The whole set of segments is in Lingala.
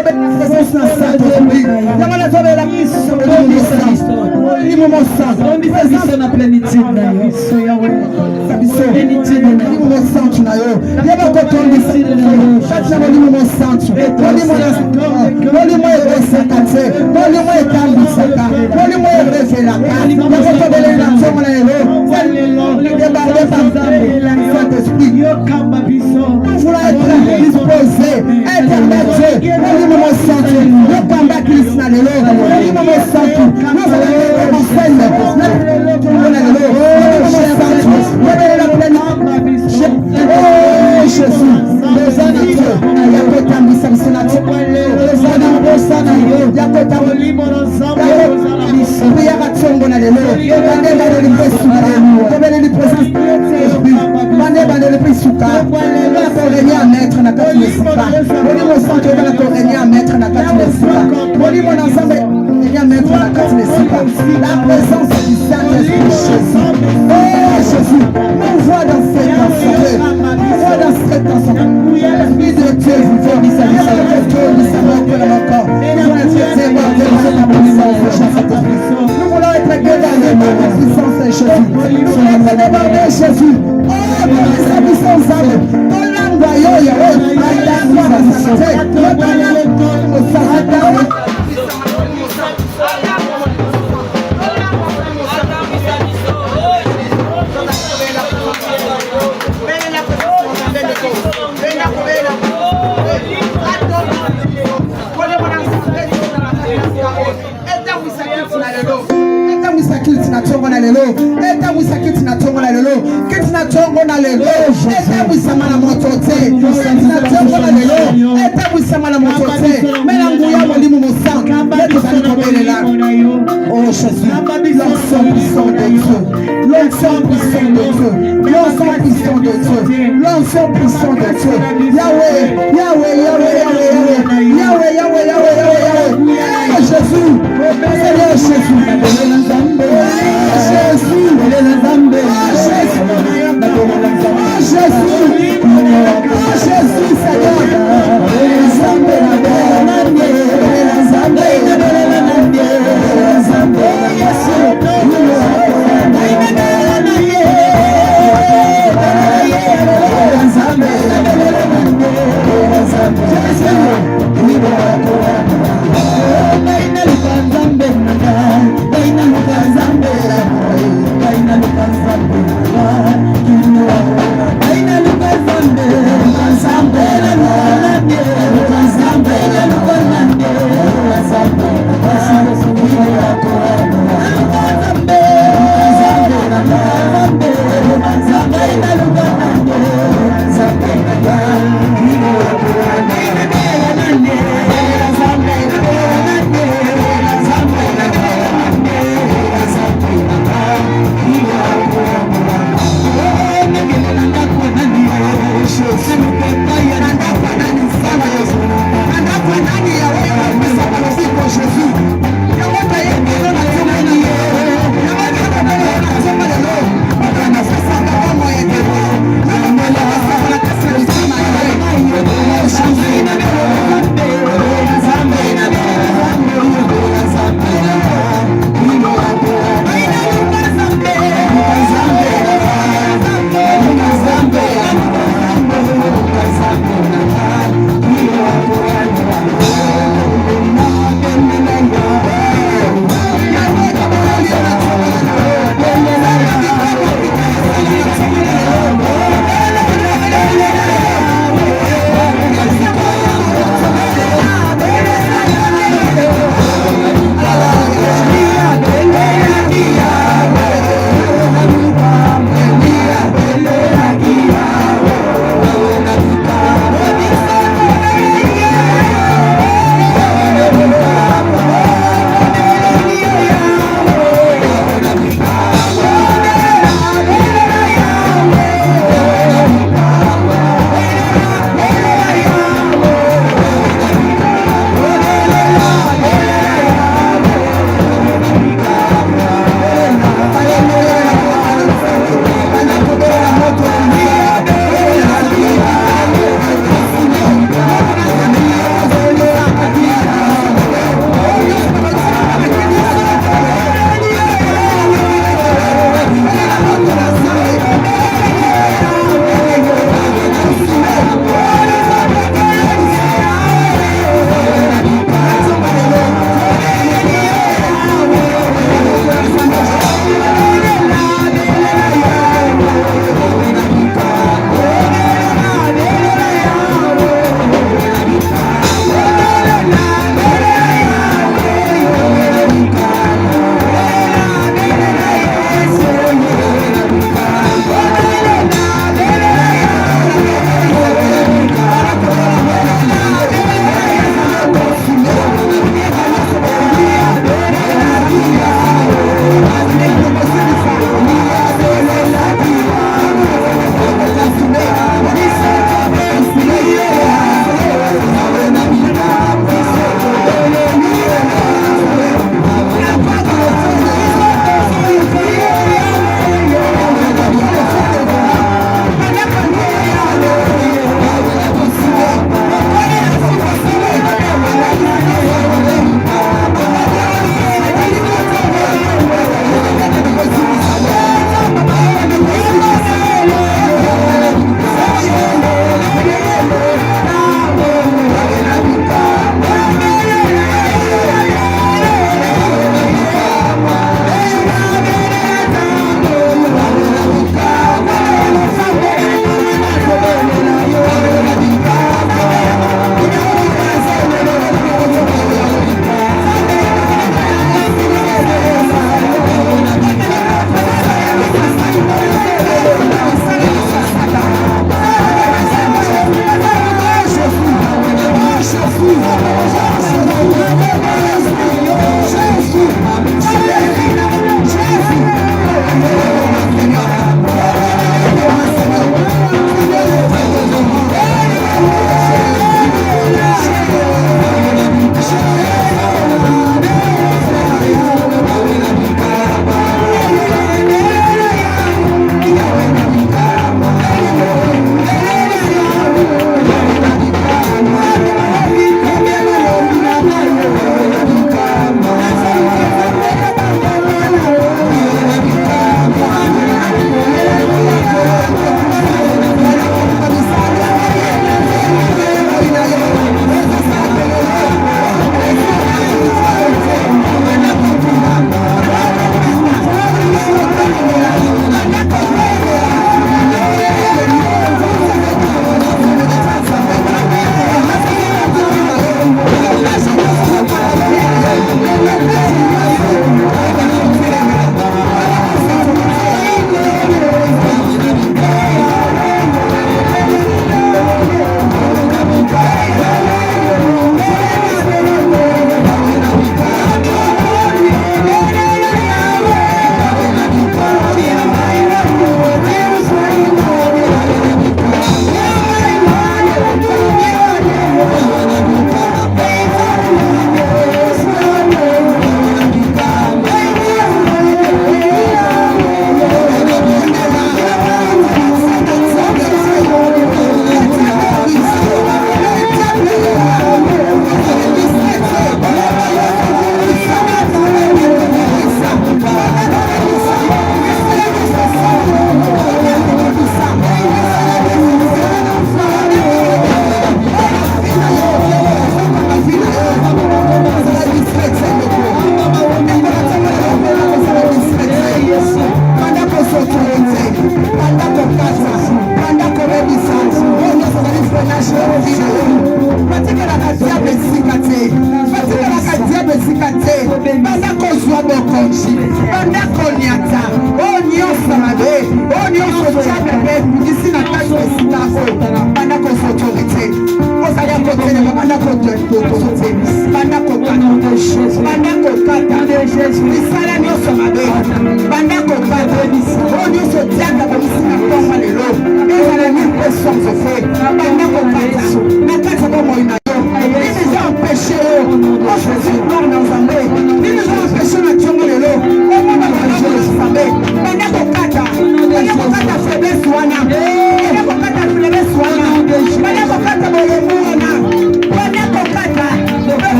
Amen.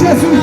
Jésus,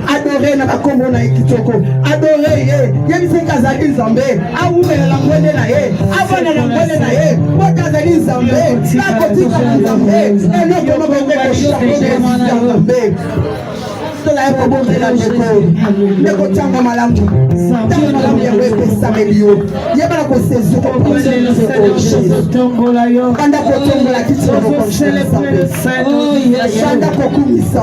Adorer na bakombo na kitoko, adorer ye, yebise kazali nzambe, awumela la ngwende na ye, abona la ngwende na ye, kazali nzambe, kakotika na nzambe, eloko moko ngoko shako na nzambe. La ekobondela ndeko tango malamu tango malamu ya wepesa melio yebala kosezo kotongola yo kanda kotongola kitoko kanda kokumisa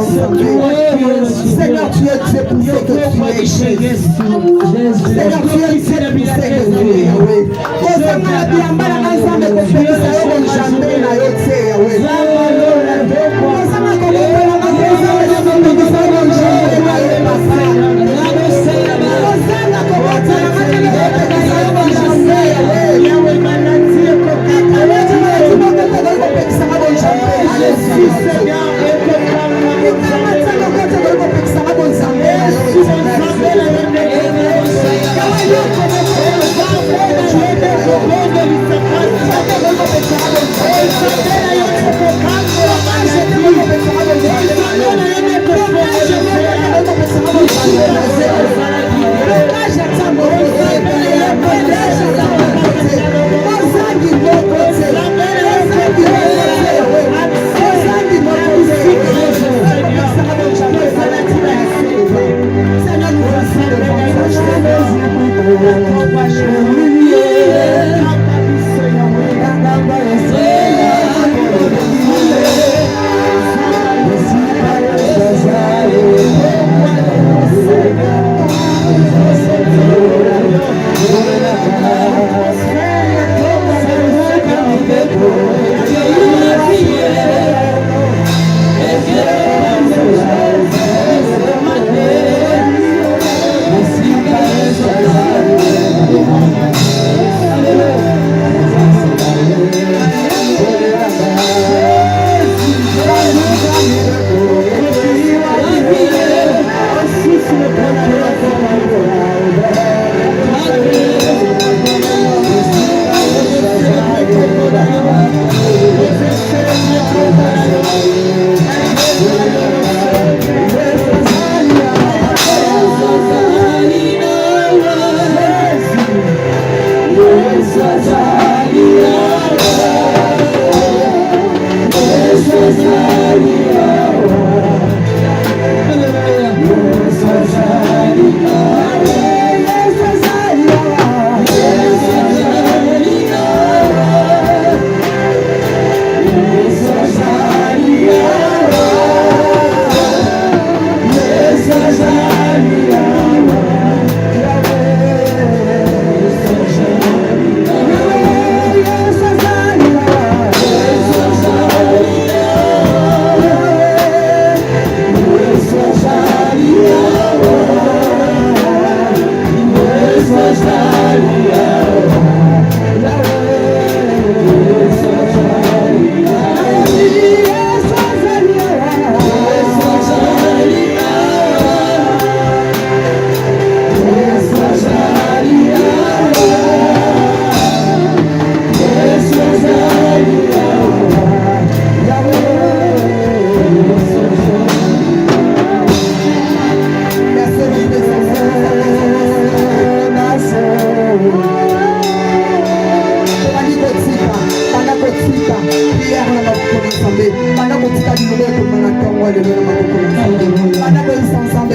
Seigneur, tu es Dieu pour ce que tu es. Seigneur, tu es Dieu pour ce que tu es, Yahweh. Osama la biambala ensemble kofekisa yo konjambe na yo te, Yahweh. Osama kokola ensemble kofekisa yo konjambe na yo pasa. Osama kobota na matele kofekisa yo konjambe, Yahweh. Yahweh manati kokata wetu na tumoka kofekisa yo konjambe. Jésus Seigneur, Yahweh,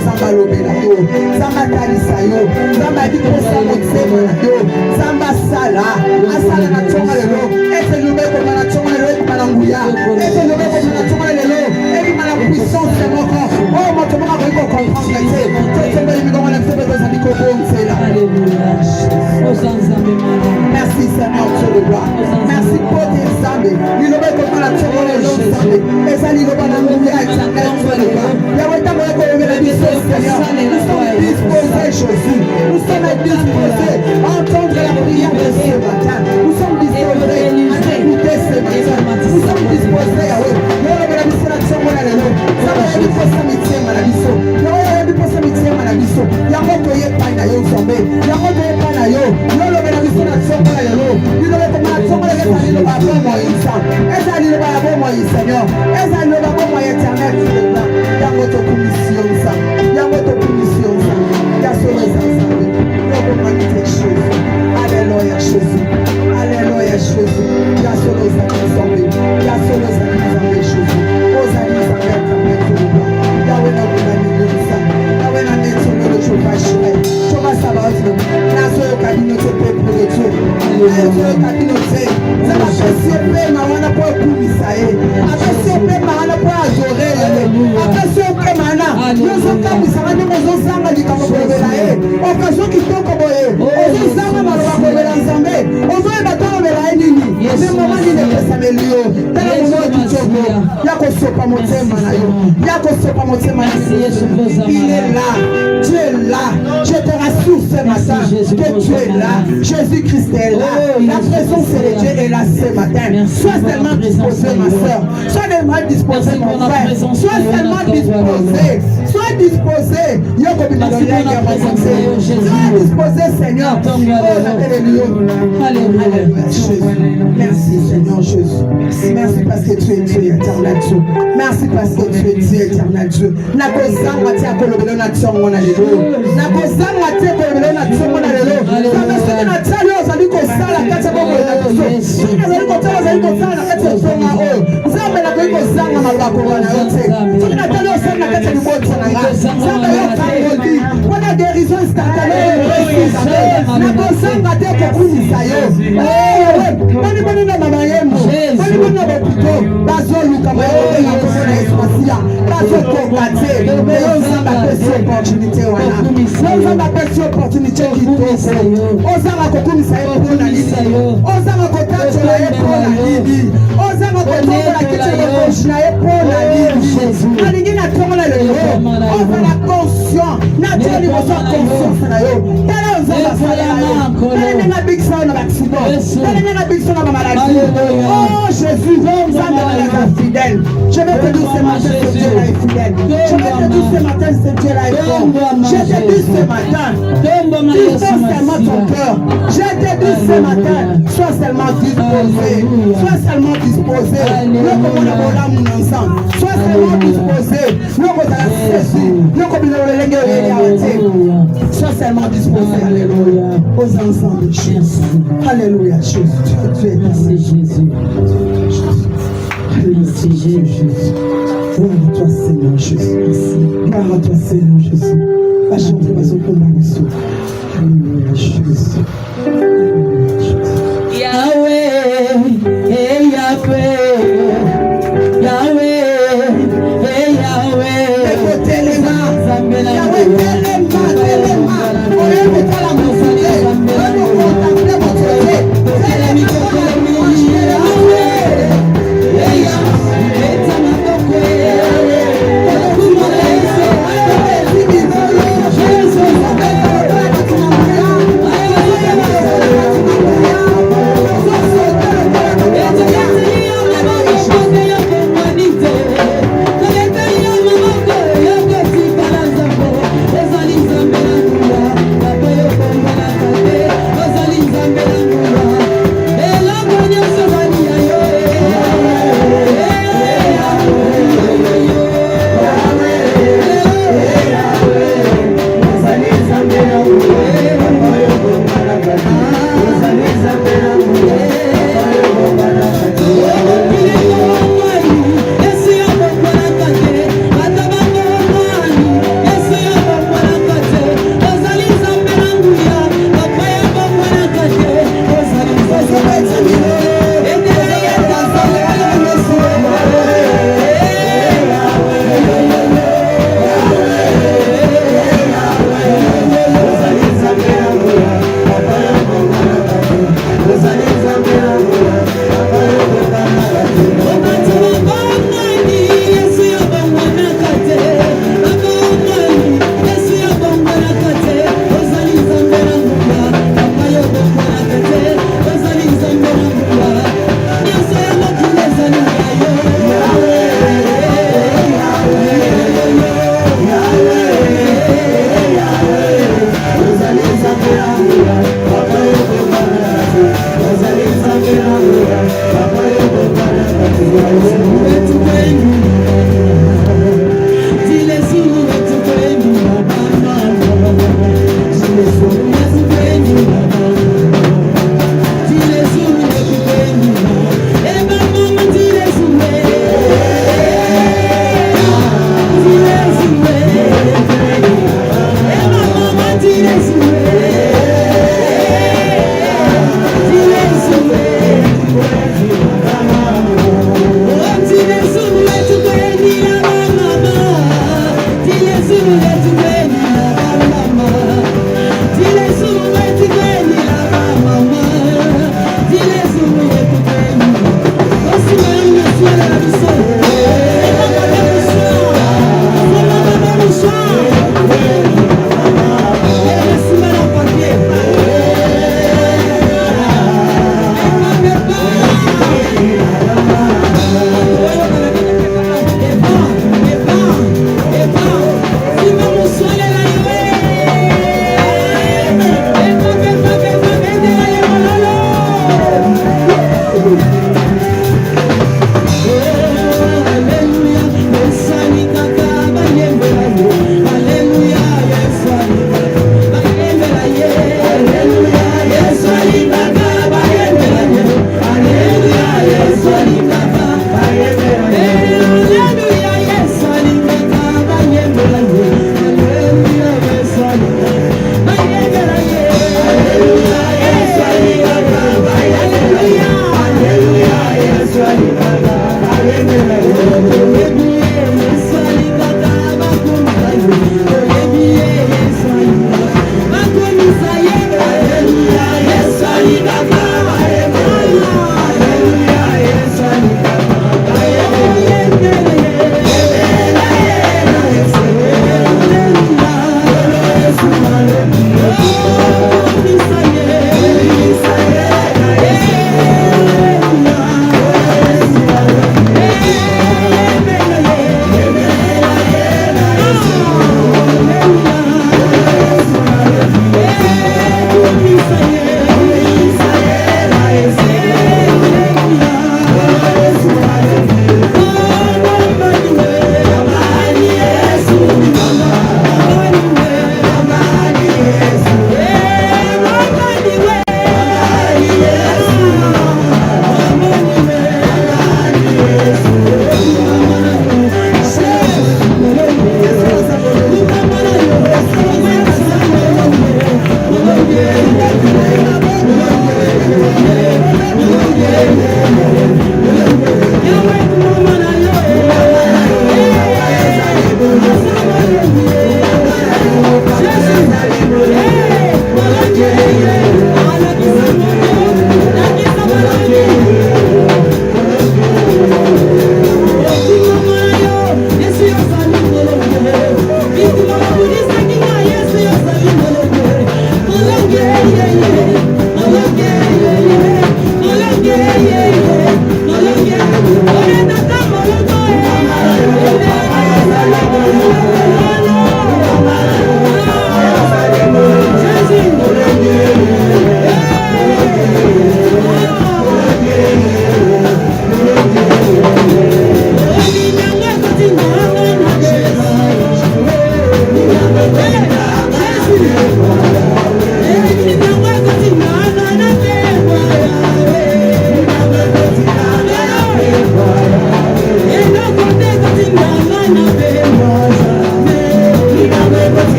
nzambe alobela yo nzambe atalisa yo nzambe abikosa motema na yo nzambe asala na ntongo lelo ete liloba ekoma na ntongo lelo ekoma na nguya ete liloba ekoma na ntongo lelo ekoma na puissance moko oyo moto moko akoki kokomprendre te totembeli mikongo na biso mpe tozali kobonzela. Merci Seigneur Dieu de gloire. Merci pour tes nzambe liloba ekoma na ntongo lelo nzambe eza liloba na nguya éternel Dieu de gloire. Yawe ntango ekolobela biso Seigneur, nous sommes disposés Jésus, nous sommes disposés à entendre la prière de ce matin, nous sommes disposés à t'écouter ce matin, nous sommes disposés Yahweh yolobela biso na ntongo na lelo nzambe yabiposa mitema na biso yawe yabiposa mitema na biso yango toyepai na yo nzambe yango toyepai na yo yolobela biso na ntongo na lelo liloba ekoma na ntongo lelo eza liloba ya bomoi nzambe eza liloba ya bomoi Seigneur eza liloba ya bomoi éternel yango tokumisi yo nzambe yango tokumisi yo nzambe yasolo eza nzambe yokomanite Jésus alléluia Jésus alléluia Jésus yasolo ezali nzambe yasolo ezali nzambe Jésus ozali nzambe éternel toloba yawe nakobaneli nzambe yawe nanetololo jovashire tobasaba oto nazoyoka bino te peuple de Dieu nazoyoka bino te nzambe apesi epema wana mpo ekumisa ye apesi epema wana mpo adore ye apesi epema wana yozokambwisaka ndenge ozozanga likambo kolobela ye okazo kitoko boye ozozanga maloba kolobela nzambe ozoyeba tolobela ye nini me moma nini epesameli yo tala momo kitoko ya kosopa motema na yo ya kosopa motema na yo il est là tu es là je te rassure ce matin que tu es là Jésus-Christ est là la présence de Dieu est là ce matin sois tellement disposé ma soeur sois tellement disposé mon frère sois tellement disposé sois disposé sois disposé Seigneur alléluia Jésus merci Seigneur Jésus merci parce que tu es Dieu éternel Dieu merci parce que tu es Dieu éternel Dieu nakozanga te akolobela na ntongo na lelo nakozanga te akolobela na ntongo na lelo kama soki natali ozali kosala kati ya bomoi na biso soki nazali kotala ozali kosala na kati ya ntonga oyo nzambe nakoki kozanga maloba koba na yo te soki natali osala na kati ya libota na nga nzambe yokangoli mpona guérison instantanee nakozanga te kokumisa yo bani bani na bamayembo bani bani na bopito bazoluka bayobenga komona esmasiya bazokoka te eyo nzambe apesi opportunité wana yo nzambe apesi opportunité kitoko ozanga kokumisa ye mpona nini ozanga kotatola ye mpona nini ozanga kotombola kiti lokoshi na ye mpona nini alingi natongola lelo ozala conscient natia liboso ya conscience na yo tala nzambe asalela yo tala ndenge abikisa yo na baaccident tala ndenge abikisa yo na bamaladi oh Jésus nzambe alaka fidèle je vais te dire ce matin ce Dieu là est fidèle je vais te dire ce matin ce Dieu là est fort je te dis ce matin dispose seulement ton cœur je te dis ce matin sois seulement disposé sois seulement disposé lokomona bolamu na nzambe sois seulement disposé lokozala sesi lokobina lolenge oyeli awa te sois seulement disposé alléluia aux ensemble Jésus alléluia Jésus tu es merci Jésus merci Jésus gloire à toi Seigneur Jésus merci gloire à toi Seigneur Jésus va chanter bazokoma biso alléluia Jésus Yahweh hey Yahweh Yahweh hey Yahweh ekotelema Yahweh telema telema oyebe tala mosale oyebe kontemple motole telemi kotelemi Yahweh hey Yahweh etama tokwe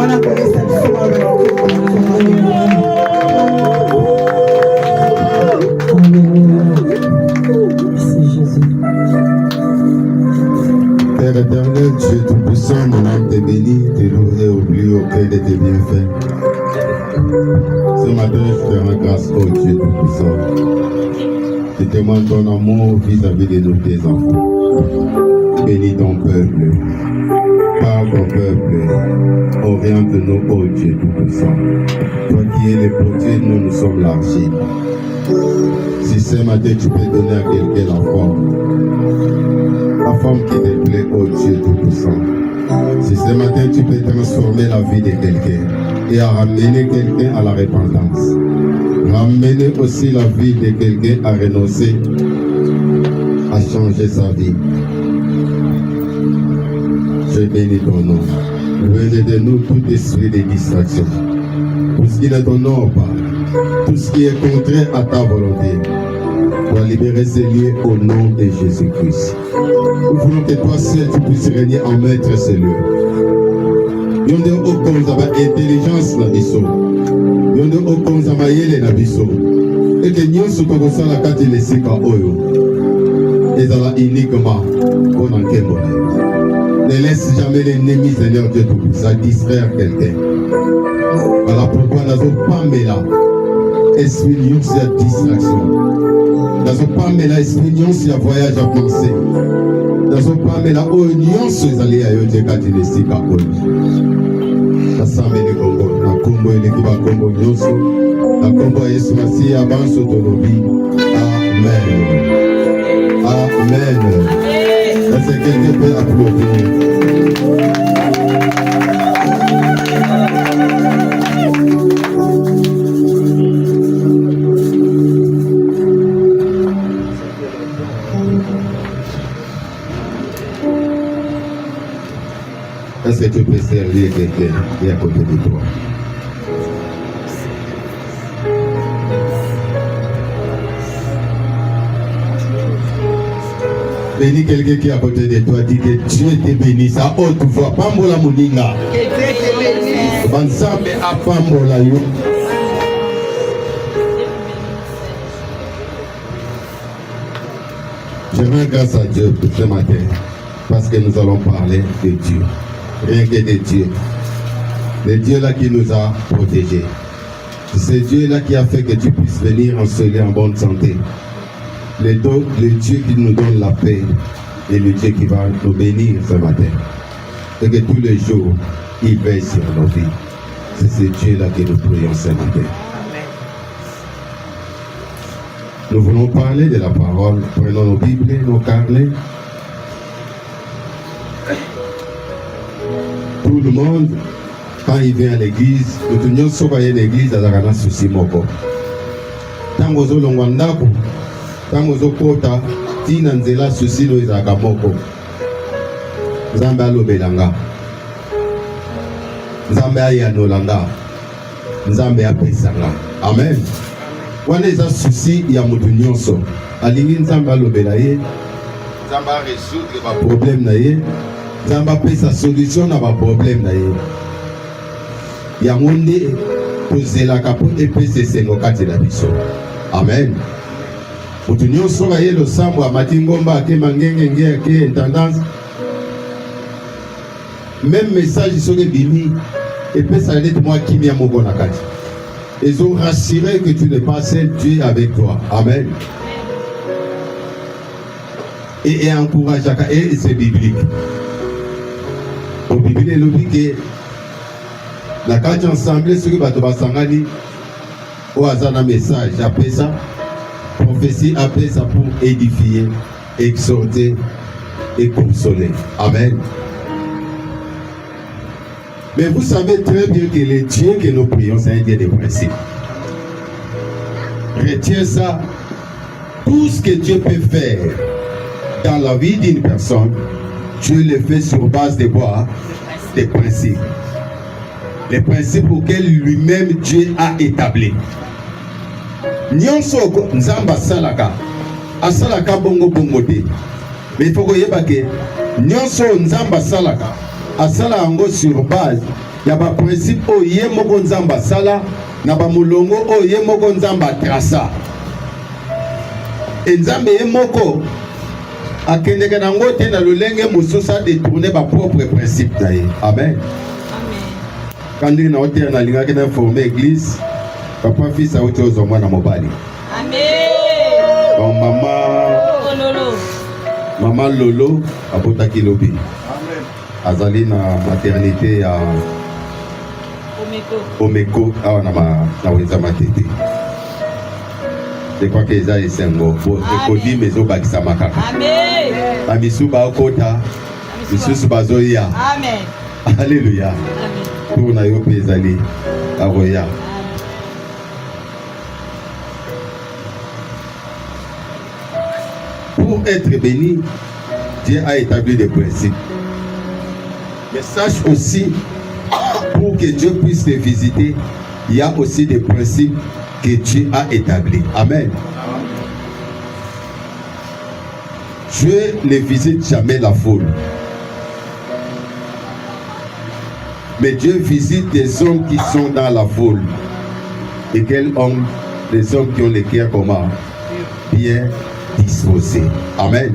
wana kolesa biso Père éternel, Dieu tout-puissant, mon âme te bénit, te loue et oublie auprès de tes bienfaits. Ce matin, je te rends grâce au Dieu tout-puissant. Je témoigne ton amour vis-à-vis de nous, tes enfants. Bénis ton peuple. Parle ton peuple. Oriente-nous, ô Dieu tout-puissant. Toi qui es le potier, nous sommes l'argile. Si ce matin tu peux donner à quelqu'un la forme qui te plaît, ô Dieu tout-puissant. Si ce matin tu peux transformer la vie de quelqu'un et à ramener quelqu'un à la repentance, ramener aussi la vie de quelqu'un à renoncer, à changer sa vie. Je bénis ton nom. Loin de nous tout esprit de distraction. Tout ce qui ne t'honore pas, tout ce qui est contraire à ta volonté, doit libérer ces lieux au nom de Jésus-Christ. Nous voulons que toi seul tu puisses régner en maître ces lieux. Nous avons aucun intelligence dans biso. Nous avons aucun mayele dans biso. Et que nous sommes comme ça la carte de l'esika oyo. Et ça va uniquement pour n'enquêter. Ne laisse jamais l'ennemi, Seigneur Dieu tout-puissant, distraire quelqu'un. Voilà pourquoi nous n'avons pas mis là. Esprit de distraction. Nous n'avons pas mis là esprit de voyage à penser. Nous n'avons pas mis là union sur les alliés à Yodia Katinesika Oli. La Samé de Congo, la Congo et l'équipe à Congo Nyoso, la Congo et Yesu avance autonomie. Amen. Amen. Est-ce que quelqu'un peut applaudir? Est-ce que tu peux servir quelqu'un qui est à côté de toi? Bénis quelqu'un qui est à côté de toi, dis que Dieu te bénisse à haute voix. Pambola Moninga. Bansambe a Pambola yo. Je rends grâce à Dieu pour ce matin parce que nous allons parler de Dieu. Rien que de Dieu. Le Dieu là qui nous a protégés. C'est Dieu là qui a fait que tu puisses venir en ce lieu en bonne santé. Le Dieu qui nous donne la paix et le Dieu qui va nous bénir ce matin. Et que tous les jours, il veille sur nos vies. C'est ce Dieu-là que nous prions ce matin. Nous voulons parler de la parole. Prenons nos Bibles, nos carnets. Tout le monde, quand il vient à l'église, nous tenons sur l'église à la souci moko. Tant que nous avons tango zokota tina nzela susi no ezaka moko Nzambe alobelanga Nzambe ayanolanga Nzambe apesanga. Amen. Wana eza susi ya mutu nyonso alingi Nzambe alobela ye, Nzambe a résoudre ba problème na ye, Nzambe apesa solution na ba problème na ye. Yango nde tozelaka po epesa esengo kati na biso. Amen. Mutu nyonso ba ye losambo amati ngomba ake mangenge nge ake intendance. Même message soki bimi epesa net moi kimia moko na kati. Ils ont rassuré que tu n'es pas seul, Dieu est avec toi. Amen. Et encourage, et c'est biblique. Au Bible, il dit que la carte ensemble, ce qui va te passer, au hasard un message, après ça, prophétie après ça pour édifier, exhorter et consoler. Amen. Mais vous savez très bien que le Dieu que nous prions, c'est un Dieu de principe. Retiens ça. Tout ce que Dieu peut faire dans la vie d'une personne, Dieu le fait sur base de quoi? Des principes. Les principes auxquels lui-même Dieu a établi. Nyonso nzamba salaka. Asalaka bongo bongo te. Mais il faut que yebake nyonso nzamba salaka. Asala ango sur base Il y a un principe où il y a un nzamba sala, na ba mulongo où il y a un nzamba trasa. Et nzambe est moko. A kendeke nango te na lolenge mususa détourner ba propre principe d'ailleurs. Amen. Quand il y a un na linga qui a formé église, papa fils a autre chose au moins na mobali. Amen. Donc maman Lolo a potaki lobi. Amen. Azali na maternité à Omeko awa na wenza matete. Je crois que ça est sengo. Ekodi mezo bakisa makaka. Amen. Ba misu ba okota. Misu bazoya. Amen. Alléluia. Amen. Pour na yo pezali aroya. Pour être béni, Dieu a établi des principes. Mais sache aussi, pour que Dieu puisse te visiter, il y a aussi des principes que Dieu a établis. Amen. Dieu ne visite jamais la foule. Mais Dieu visite des hommes qui sont dans la foule. Et quels hommes? Les hommes qui ont les cœurs comment? Bien disposés. Amen.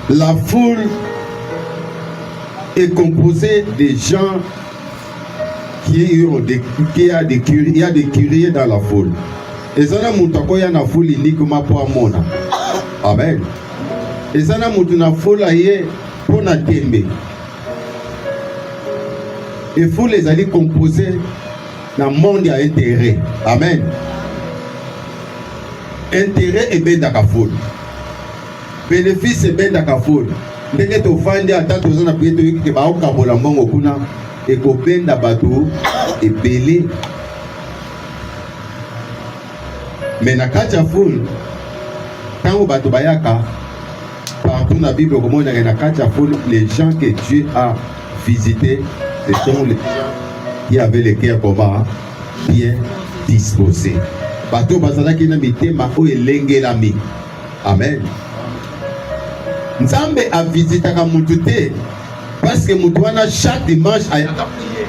La foule est composée des gens qui ont des curieux. Il y a des curieux dans la foule. Et ça n'a pas y a la foule uniquement pour Amona. Amen. Et ça n'a pas la foule pour la tembe. Et faut les aller composer dans le monde à intérêt. Amen. Intérêt est bien dans la foule. Bénéfice est bien dans la foule. Dès que tu fais à ta tour, na prière tu que ba okabola mbongo kuna et ko benda bato et belé. Mais na kacha foule quand bato bayaka partout dans la Bible comme on a na kacha foule les gens que Dieu a visités, ce sont les gens qui avaient le cœur comment bien disposés. Bato bazala ki na mitema o elengelami. Amen. Nzambe a visité ka mutu te parce que mutu wana chaque dimanche ayaka prier.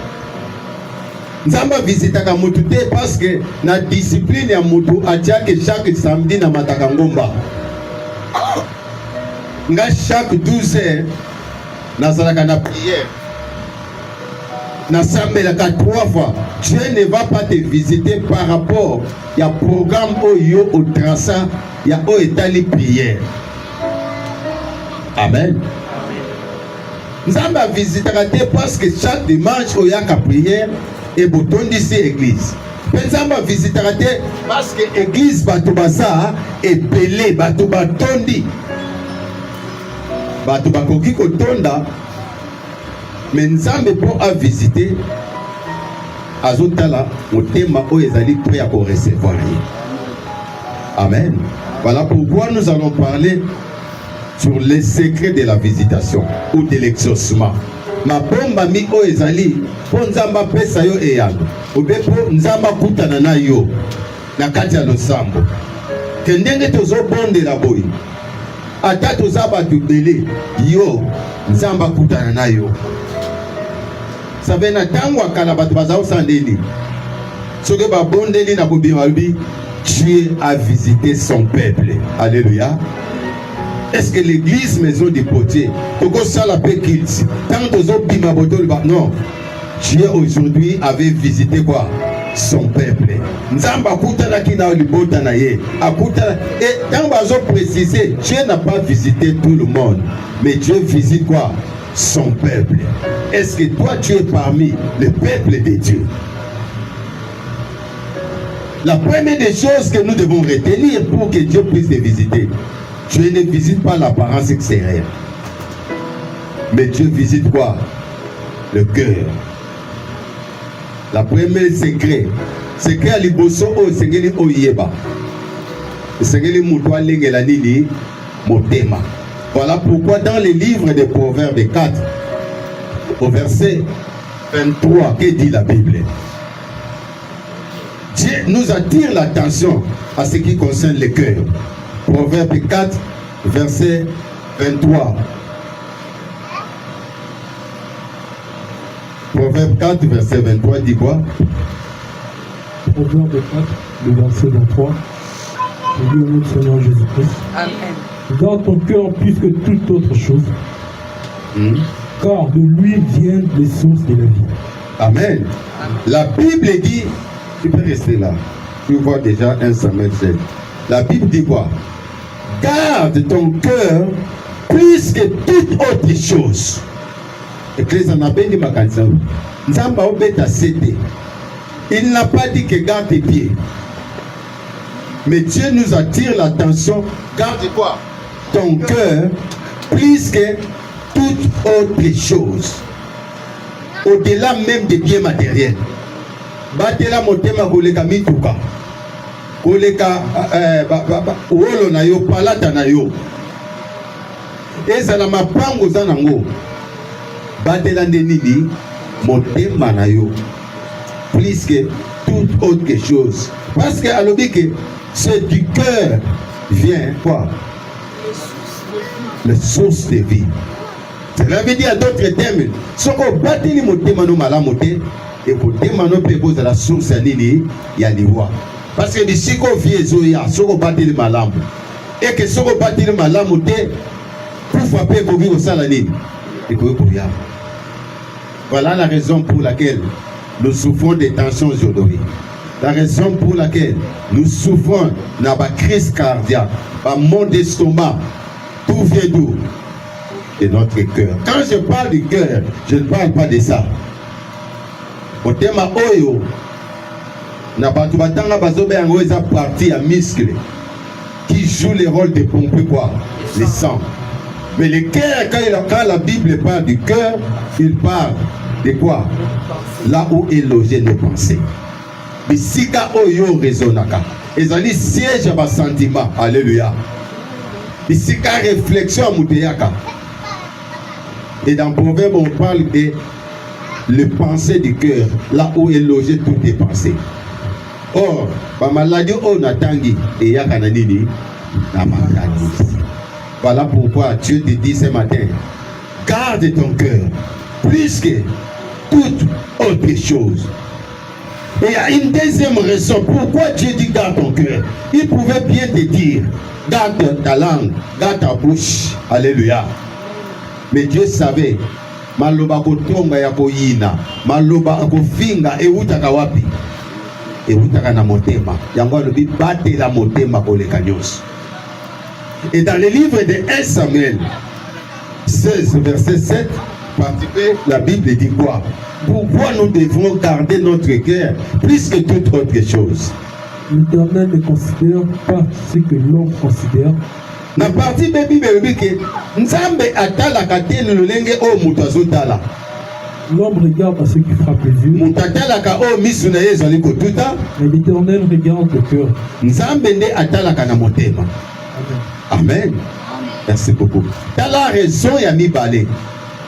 Nzambe a visité ka mutu te parce que na discipline ya mutu atiaka chaque samedi na mataka ngomba. Nga chaque 12 heures nazalaka na prière. Nasambelaka 3 fois. Dieu ne va pas te visiter par rapport ya programme oyo au traçat ya o etali prière. Amen. Nzambe a visité parce que chaque dimanche au yaka prière et bouton d'ici église. Nzambe a visité parce que église bato baza et belé bato batondi. Bato bakoki kotonda. Mais Nzambe pour a visité azotala motema o ezali prêt à recevoir. Amen. Voilà pourquoi nous allons parler sur les secrets de la visitation ou de l'exaucement. Ma bomba mi o ezali po nzamba pesa yo eyano obepo nzamba kutana na yo na kati ya losambo kendenge tozo bonde la boy ata tozaba tubele yo nzamba kutana na yo sabena tango akala bato bazao sandeli soke ba bondeli na kobimabi Dieu a visité son peuple. Alléluia. Est-ce que l'église maison du potier, Togo Salapé Kids, tant aux non, Dieu aujourd'hui avait visité quoi? Son peuple. Nzamba Koutana qui n'a eu le et tant bazo préciser, Dieu n'a pas visité tout le monde, mais Dieu visite quoi? Son peuple. Est-ce que toi tu es parmi le peuple de Dieu? La première des choses que nous devons retenir pour que Dieu puisse te visiter, Dieu ne visite pas l'apparence extérieure. Mais Dieu visite quoi? Le cœur. La première secret, c'est que liboso o sengeli oyeba. Sengeli mutwa lengela nini motema. Voilà pourquoi dans les livres des Proverbes 4, au verset 23, que dit la Bible? Dieu nous attire l'attention à ce qui concerne le cœur. Proverbe 4, verset 23. Proverbe 4, verset 23 dit quoi? Proverbe 4, le verset 23. Je dis au nom du Seigneur Jésus-Christ. Amen. Garde ton cœur plus que toute autre chose, car de lui viennent les sources de la vie. Amen. La Bible dit, tu peux rester là. Tu vois déjà 1 Samuel 7. La Bible dit quoi? Garde ton cœur plus que toute autre chose. Église en a béni ma canson. Nzamba obeta cédé. Il n'a pas dit que garde tes pieds. Mais Dieu nous attire l'attention. Garde quoi? Ton cœur plus que toute autre chose. Au-delà même des biens matériels. Batela motema koleka mituka. Koleka wolo na yo palata na yo. Ezala mapango za nango. Batela ndenini motema na yo. Plus que toute autre chose. Parce que alobi que c'est du cœur vient quoi? Les sources de vie. Cela veut dire à d'autres termes, ce qu'on bâtit les motema no malamote et pour motema no pebo de la source nini ya liwa. Parce que d'ici qu'on vient zoya, ce qu'on bâtit les malamu et que ce qu'on bâtit les malamote pour frapper pour vivre ça l'année et pour ya. Voilà la raison pour laquelle nous souffrons des tensions aujourd'hui. La raison pour laquelle nous souffrons dans la crise cardiaque, dans mon estomac, tout vient d'où? De notre cœur. Quand je parle du cœur, je ne parle pas de ça. Au thème oyo, na batu batanga bazobe yango eza partie à muscle qui joue le rôle de pomper quoi? Le sang. Mais le cœur, quand la Bible parle du cœur, il parle de quoi? Là où est logé nos pensées. Bisika oyo rezonaka. Ezali siège à bas sentiment. Alléluia. Bisika réflexion à muteyaka. Et dans Proverbe, on parle de les pensées du cœur, là où est logé toutes tes pensées. Or, par maladie, on a tangi et yakananini, na maladie. Voilà pourquoi Dieu te dit ce matin, garde ton cœur plus que toute autre chose. Et il y a une deuxième raison pourquoi Dieu dit garde ton cœur. Il pouvait bien te dire, garde ta langue, garde ta bouche. Alléluia. Mais Dieu savait, maloba kotonga ya koyina, maloba kofinga eutaka wapi? Eutaka na motema. Yango alobi bate la motema koleka nyonso. Et dans le livre de 1 Samuel 16, verset 7, la Bible dit quoi? Pourquoi nous devons garder notre cœur plus que toute autre chose? L'Éternel ne considère pas ce que l'homme considère. Na partie de Bible que Nzambe atalaka te lolenge o mutu azotala. L'homme regarde à ce qui frappe les yeux. Mutu atalaka o misu na ye ezali kotuta. Mais l'Éternel regarde le cœur. Nzambe nde atalaka na motema. Amen. Merci beaucoup. Tala raison ya mibale.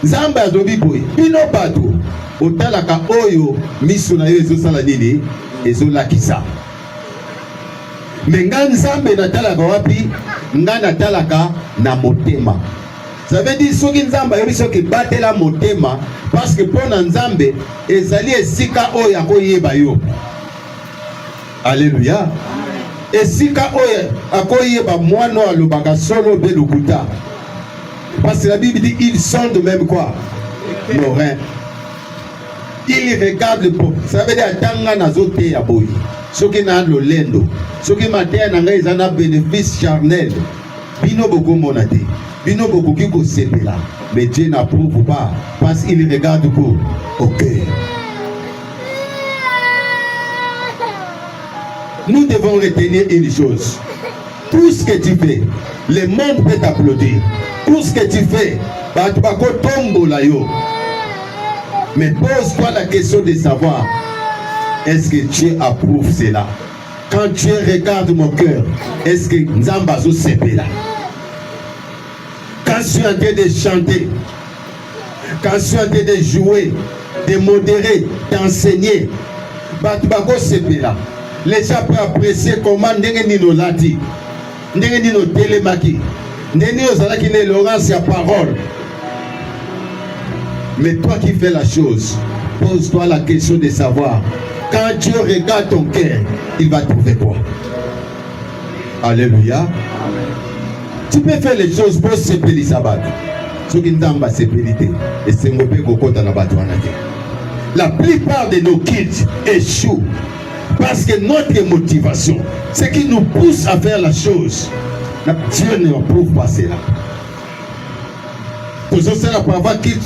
Nzambe azobi boye. Bino bato otalaka oyo misu na ye ezosala nini? Ezolakisa. Mais nga Nzambe natalaka wapi? Nga natalaka na motema. Ça veut dire soki Nzambe ayebi soki batela motema parce que pona Nzambe ezali esika oyo akoyeba yo. Alléluia. Esika oyo akoyeba mwana alobaka solo be lokuta. Parce que la Bible dit ils sont de même quoi? Nos reins. Ils regardent le peuple. Ça veut dire atanga nazote ya boyi. Soki na lolendo. Soki matin na ngai ezana bénéfice charnel. Bino boko monate. Bino boko kiko sepela. Mais Dieu n'approuve pas parce qu'il regarde pour au cœur. Nous devons retenir une chose. Tout ce que tu fais, le monde peut t'applaudir. Tout ce que tu fais, batubako tombo la yo. Mais pose-toi la question de savoir, est-ce que Dieu approuve cela? Quand Dieu regarde mon cœur, est-ce que Nzamba zo sepela? Quand je suis en train de chanter, quand je suis en train de jouer, de modérer, d'enseigner, batubako sepela. Les gens peuvent apprécier comment ndenge nino lati, ndenge nino telemaki, ndenge nino zalaki ne Laurence ya parole. Mais toi qui fais la chose, Pose-toi la question de savoir, quand Dieu regarde ton cœur, il va trouver quoi? Alléluia. Tu peux faire les choses pour séparer les sabbats. Ce qui n'est pas séparité. Et c'est un peu qu'on a battu. La plupart de nos kids échouent parce que notre motivation, ce qui nous pousse à faire la chose, Dieu ne approuve pas cela. Pour ça, la parole kids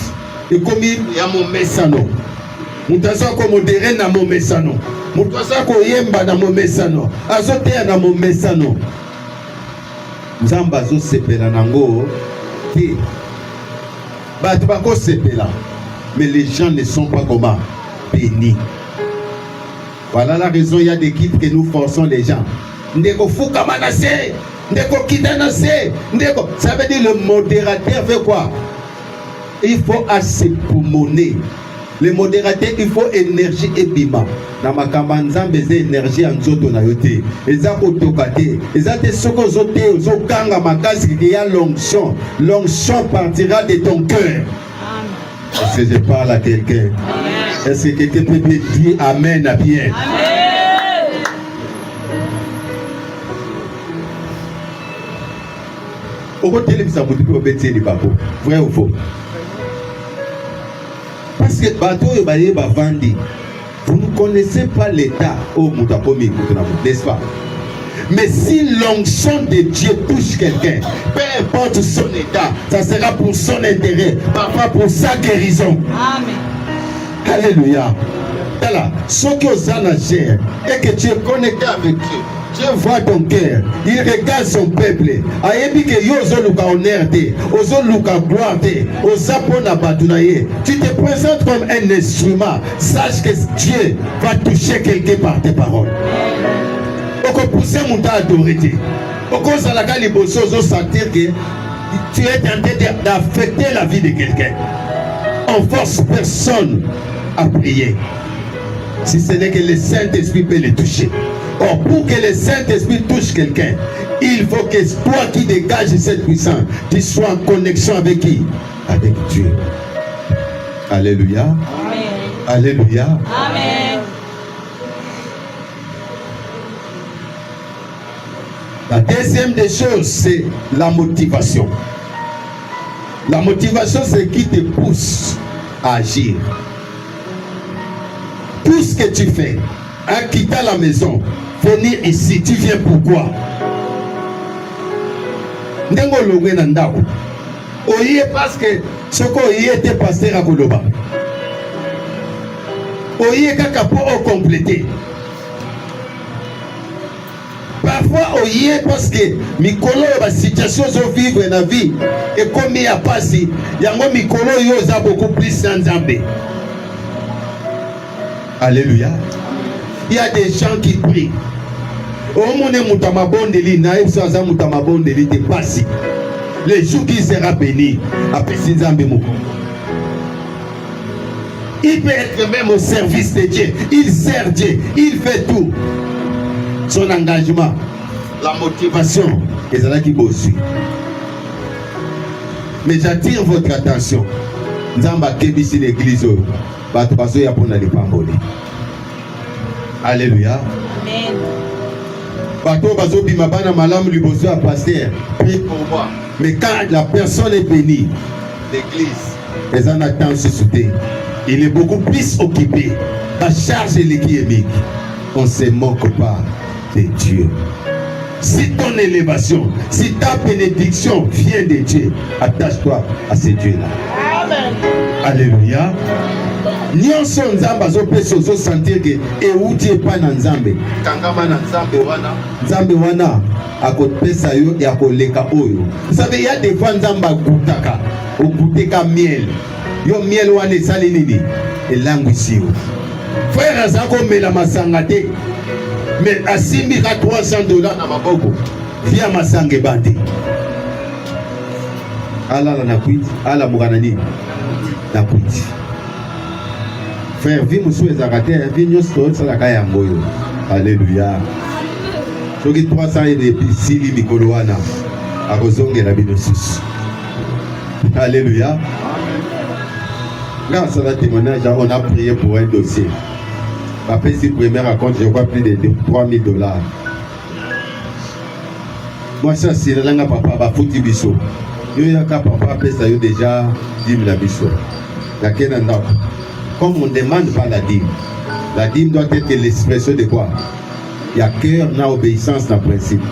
est comme il y a mon messano. Mutaza ko modéré na mon messano. Mutaza ko yemba na mon messano. Azote na mon messano. Nzamba zo sepela nango ti. Batu bako sepela. Mais les gens ne sont pas comment bénis. Voilà la raison, il y a des kits que nous forçons les gens. Ndeko fuka manase, ndeko kitanase, ndeko. Ça veut dire le modérateur fait quoi? Il faut assez pulmoner. Le modérateur, il faut énergie et bima. Na makamba nzambe ze énergie en nzoto na yote. Eza kotokate. Eza te soko zote ozokanga makasi ki ya l'onction. L'onction partira de ton cœur. Est-ce que je parle à quelqu'un? Est-ce que quelqu'un peut dire Amen à bien? Amen. Au côté de ça, vous pouvez obéir les babos. Vrai ou faux? Parce que bateau et baye ba vandi. Vous ne connaissez pas l'état au Moutapomi, n'est-ce pas? Mais si l'onction de Dieu touche quelqu'un, peu importe son état, ça sera pour son intérêt, parfois pour sa guérison. Amen. Alléluia. Voilà. Ce que vous en gère et que tu es connecté avec Dieu. Dieu voit ton cœur. Il regarde son peuple. Ayebi que yo ozoluka honneur te, ozoluka gloire te, ozapona batunaye. Tu te présentes comme un instrument. Sache que Dieu va toucher quelqu'un par tes paroles. Oko pousser mon ta autorité. Oko salaka liboso zo sentir que tu es tenté d'affecter la vie de quelqu'un. On force personne à prier. Si ce n'est que le Saint-Esprit peut le toucher. Or, pour que le Saint-Esprit touche quelqu'un, il faut que toi qui dégages cette puissance, tu sois en connexion avec qui? Avec Dieu. Alléluia. Amen. Alléluia. Amen. La deuxième des choses, c'est la motivation. La motivation, c'est qui te pousse à agir. Tout ce que tu fais, en quittant la maison, venir ici, tu viens pourquoi? Ndengo longwe na ndako. Oye parce que ce qu'on y était pasteur à Koloba. Oye kaka pour compléter. Parfois oye parce que mikolo ba situation zo vivre na vie et comme il y a passé, yango mikolo yo za beaucoup plus sans Nzambe. Alléluia. Il y a des gens qui prient. Au monde mutamabondeli na ebsaza mutamabondeli te passi. Le jour qui sera béni après Nzambe moko. Il peut être même au service de Dieu. Il sert Dieu. Il fait tout. Son engagement, la motivation, et c'est là qui bosse. Mais j'attire votre attention. Nzamba kebisi l'église. Batubazo ya pona lipamboli. Alléluia. Amen. Bato bazo bimabana malamu liboso à pasteur. Prie pour moi. Mais quand la personne est bénie, l'église, les en attendent se soutenir. Il est beaucoup plus occupé. La charge est l'équipe. On se moque pas de Dieu. Si ton élévation, si ta bénédiction vient de Dieu, attache-toi à ce Dieu-là. Amen. Alléluia. Nyonso nzamba zo peso zo sentir que euti pa na nzambe. Kangama na nzambe wana. Nzambe wana akopesa yo ya koleka oyo. Vous savez, il y a des fois nzamba gutaka, oguteka miel. Yo miel wana esali nini? Elangwisi yo. Frère azako mela masanga te. Mais asimbi ka $300 na maboko. Via masange bande. Ala la nakuiti, ala muganani. Nakuiti. Frère, vie monsieur ezakate, vie nyosto salaka ya mboyo. Alléluia. Soki 300 et puis sili mikolo wana. Akozongela bino susu. Alléluia. Grâce à la témoignage, on a prié pour un dossier. Après cette première raconte, je vois plus de $3,000. Moi, ça, c'est la papa, va foutre biso. Il y a papa, ça y est déjà 10 000 biso. Comme on ne demande pas la dîme doit être l'expression de quoi? Il y a cœur, il y a obéissance dans le principe.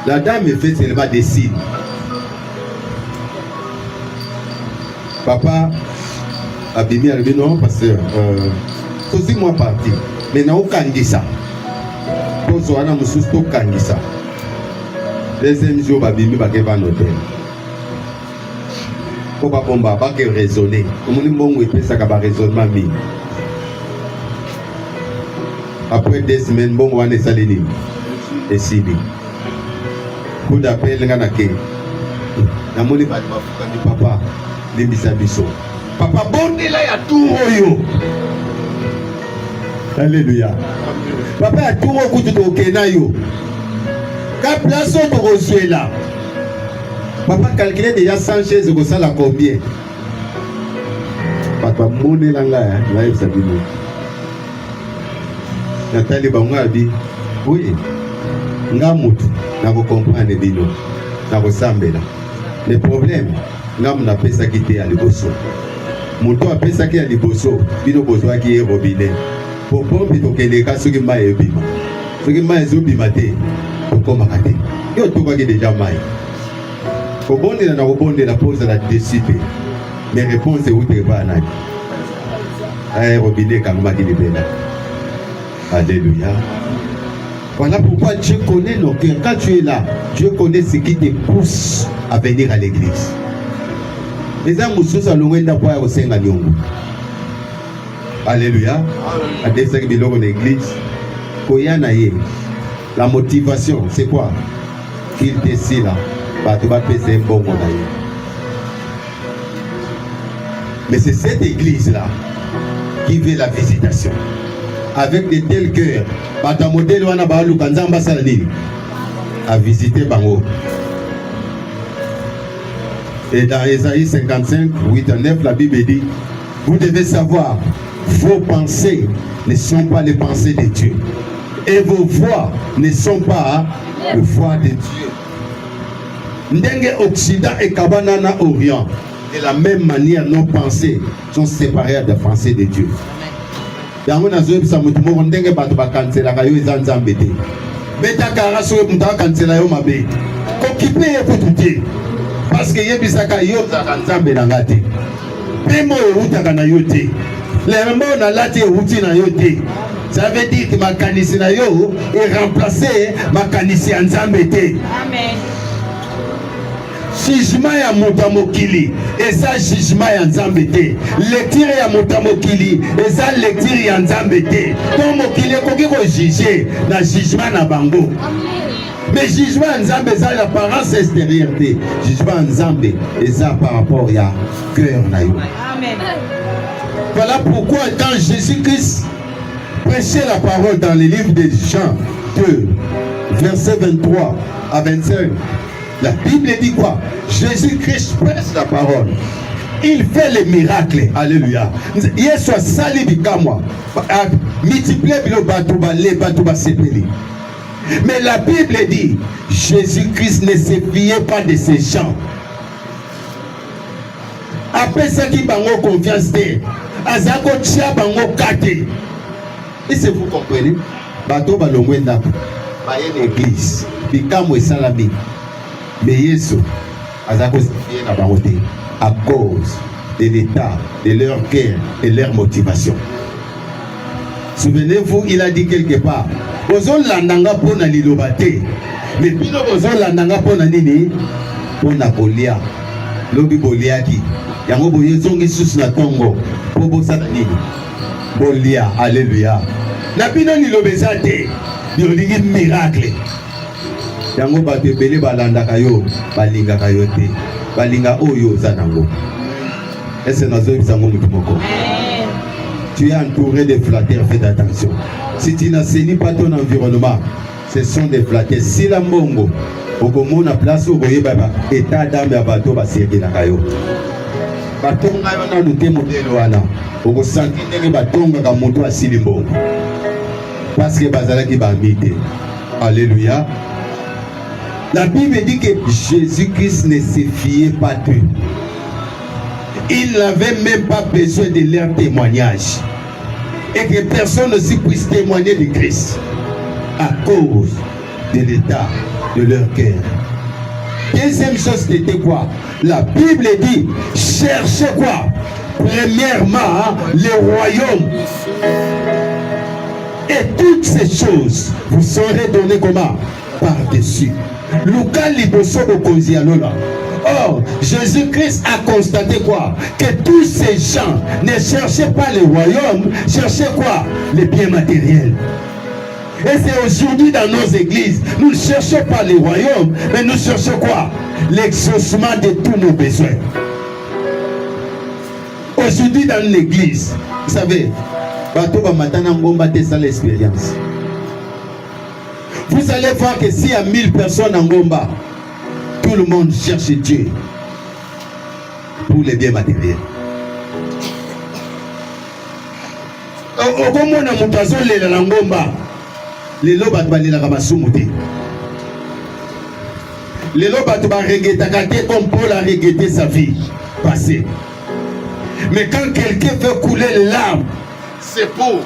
La dame fait seulement des signes. Papa a bimi à non, pasteur. C'est aussi moi parti. Mais n'a aucun dit ça. Pour ça, on a aucun dit ça. Deuxième jour, il bimi à un hôtel. Pour pas bomba, pas que raisonner. Comme on est bon, il peut ça qu'à raisonnement. Après 2 semaines, bon, on est salé. Et si coup d'appel, il y a un papa. Papa bon là ya tout yo. Alléluia. Papa a tout kutu to kena yo. Ka place to reçoit là. Papa calculer déjà 100 chaises ko ça la combien? Papa bon là nga live ça bino. Nathalie bango bi. Oui. Nga mutu na ko comprendre bino. Na ko sambela. Le problème ngam na pesa kite ya liboso. Muto a pesa ki ya liboso, bino bozwa ki robinet. Po pompi to keleka soki mai ebima. Soki mai ezobima te, to koma kate. Yo to kwa ki déjà mai. Ko bonde na ko bonde na pose la décider. Mais réponse est où te va na. Robinet kangma ki libela. Alléluia. Voilà pourquoi Dieu connaît nos cœurs. Quand tu es là, Dieu connaît ce qui te pousse à venir à l'église. Les hommes sont à l'ouest pour au sein de Nyongo. Alléluia. À des gens qui sont en église. La motivation, c'est quoi? Qu'il décide là. Tu vas payer un bon monde. Mais c'est cette église-là qui veut la visitation. Avec de tels cœurs. Ta modèle à visiter Bango. Et dans Ésaïe 55, 8 à 9, la Bible dit, vous devez savoir, vos pensées ne sont pas les pensées de Dieu. Et vos voix ne sont pas les voix de Dieu. Ndenge Occident et Kabanana Orient, de la même manière, nos pensées sont séparées des pensées de Dieu. Yango nazoyebi sa mutu moko ndenge bato bakanzelaka yo eza nzambe te. Betakara soki mutu akansela yo mabe. Kokipe ye kutu te. Parce que yebisaka yo zaka nzambe na nga te. Pemo eutaka na yo te. Lembo na lati euti na yo te. Ça veut dire que makanisi na yo est remplacé makanisi ya nzambe te. Amen. Jugement ya moto mokili eza jugement ya nzambe te. Lecture ya moto mokili eza lecture ya nzambe te. To mokili koki ko juger na jugement na bango. Mais jugement ya nzambe eza l'apparence extérieure te. Jugement ya nzambe eza par rapport ya cœur na yo. Amen. Voilà pourquoi quand Jésus-Christ prêchait la parole dans le livre de Jean 2, verset 23 à 25, la Bible dit quoi? Jésus-Christ prêche la parole. Il fait les miracles. Alléluia. Hier soit sali bikamwa. Multiplier bilo batuba le batuba sepeli. Mais la Bible dit Jésus-Christ ne se fiait pas de ces gens. Après ça qui bango confiance te. Azako tia bango kate. Et c'est vous comprenez? Bato balongwenda. Ba une église. Bikamwe salami. Mais Yesu, à cause de l'état de leur cœur et leur motivation. Souvenez-vous, il a dit quelque part, Bozon landanga pona lilobate, mais bino bozon landanga pona nini, pona bolia, lobi boliaki, yango boye zongi sus na tongo, bobo sana nini, bolia, alléluia. Na bino lilobezate, bioligi miracle. Yango bato ebele balandaka yo balingaka yo te balinga oyo oza nango. Est-ce nazoyebisa ngo mutu moko? Tu es entouré de flatteurs, fais attention. Si tu n'assainies pas ton environnement, ce sont des flatteurs. Si la mbongo okomona place okoyeba état d'âme ya bato baserkelaka yo batongo on a noté modèle wana. Au senti que batonga ka moto asili mbongo. Parce que bazala ki ba mité. Alléluia. La Bible dit que Jésus-Christ ne se fiait pas d'eux. Il n'avait même pas besoin de leur témoignage. Et que personne aussi puisse témoigner de Christ à cause de l'état de leur cœur. Deuxième chose, c'était quoi? La Bible dit, cherchez quoi? Premièrement, le royaume. Et toutes ces choses vous serez données comment? Par-dessus. Luka liboso bokonzi alola. Or, Jésus-Christ a constaté quoi? Que tous ces gens ne cherchaient pas le royaume, cherchaient quoi? Les biens matériels. Et c'est aujourd'hui dans nos églises, nous ne cherchons pas le royaume, mais nous cherchons quoi? L'exaucement de tous nos besoins. Aujourd'hui dans l'église, vous savez, c'est l'expérience. Vous allez voir que s'il y a 1000 personnes en Ngomba, tout le monde cherche Dieu pour les biens matériels. Au moment où nous avons les Ngomba, les lobes ont été ramassués. Les lobes ont été regrettés comme Paul a regretté sa vie passée. Mais quand quelqu'un fait couler les larmes, c'est pour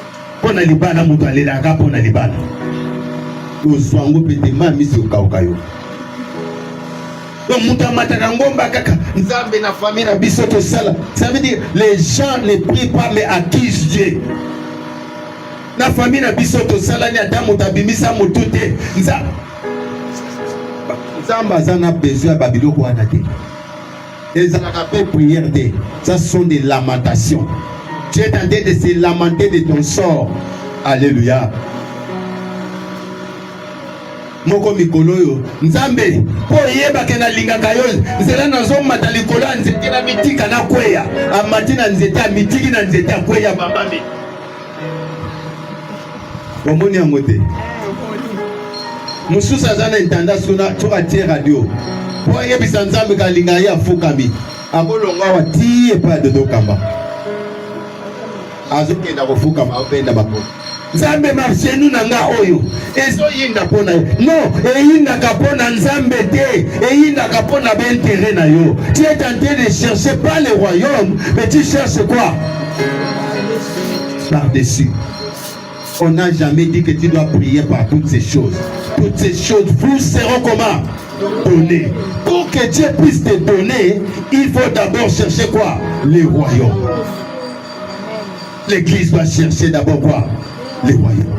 la libana, pour la libana. Donc, ça veut dire les gens ne prient pas mais accusent Dieu. La famille n'a bisoto salani adamu tabimisa mutute. Nzamba zana besoin babilo ko anate. Les anakapé prière de. Ça sont des lamentations. Tu es en train de se lamenter de ton sort. Alléluia. Moko mikolo yo nzambe po yeba ke na lingaka yo nzela nazo mata likolo nzete na mitika na kweya amatina nzete a mitiki na nzete a kweya bambambe omoni yango te mosusu aza na intanda sona toka tie radio po yebisa nzambe kalinga ye afukami akolonga awa tie epai de dokamba azokenda kofukama apenda bakolo nzambe marchenu na nga oyo ezoyinda mpona yo non eyindaka mpona nzambe te eyindaka mpona baintérêt na yo. Tu es tenté de chercher pas le royaume mais tu cherches quoi? Par-dessus. On n'a jamais dit que tu dois prier par toutes ces choses. Toutes ces choses vous seront comment? Données. Pour que Dieu puisse te donner, il faut d'abord chercher quoi? Le royaume. L'église va chercher d'abord quoi? Les royaumes.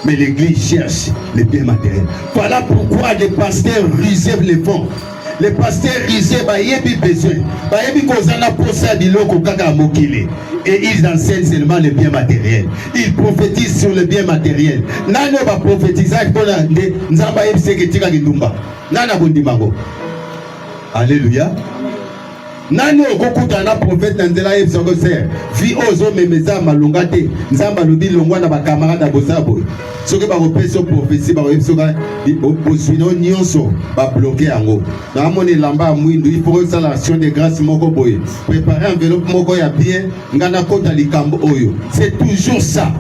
Mais l'église cherche les biens matériels. Voilà pourquoi les pasteurs réservent les fonds. Les pasteurs réservent bayebi besoin. Bayebi kozana posa biloko kaka mokili. Et ils enseignent seulement les biens matériels. Ils prophétisent sur les biens matériels. Nano ba prophétiser pour la nzamba yebiseke tika kindumba. Nana bondimango. Alléluia. Nani okokuta na prophète na nzela yebisoko ser vi ozo memeza malunga te nzamba lobi longwa na bakamara na bozabo soki bakopesa prophétie bakoyebisoka boswino nyonso babloke yango na amoni elamba ya mwindu il faut osala action de grâce moko boye préparer enveloppe moko ya bien ngana kota likambo oyo. C'est toujours ça.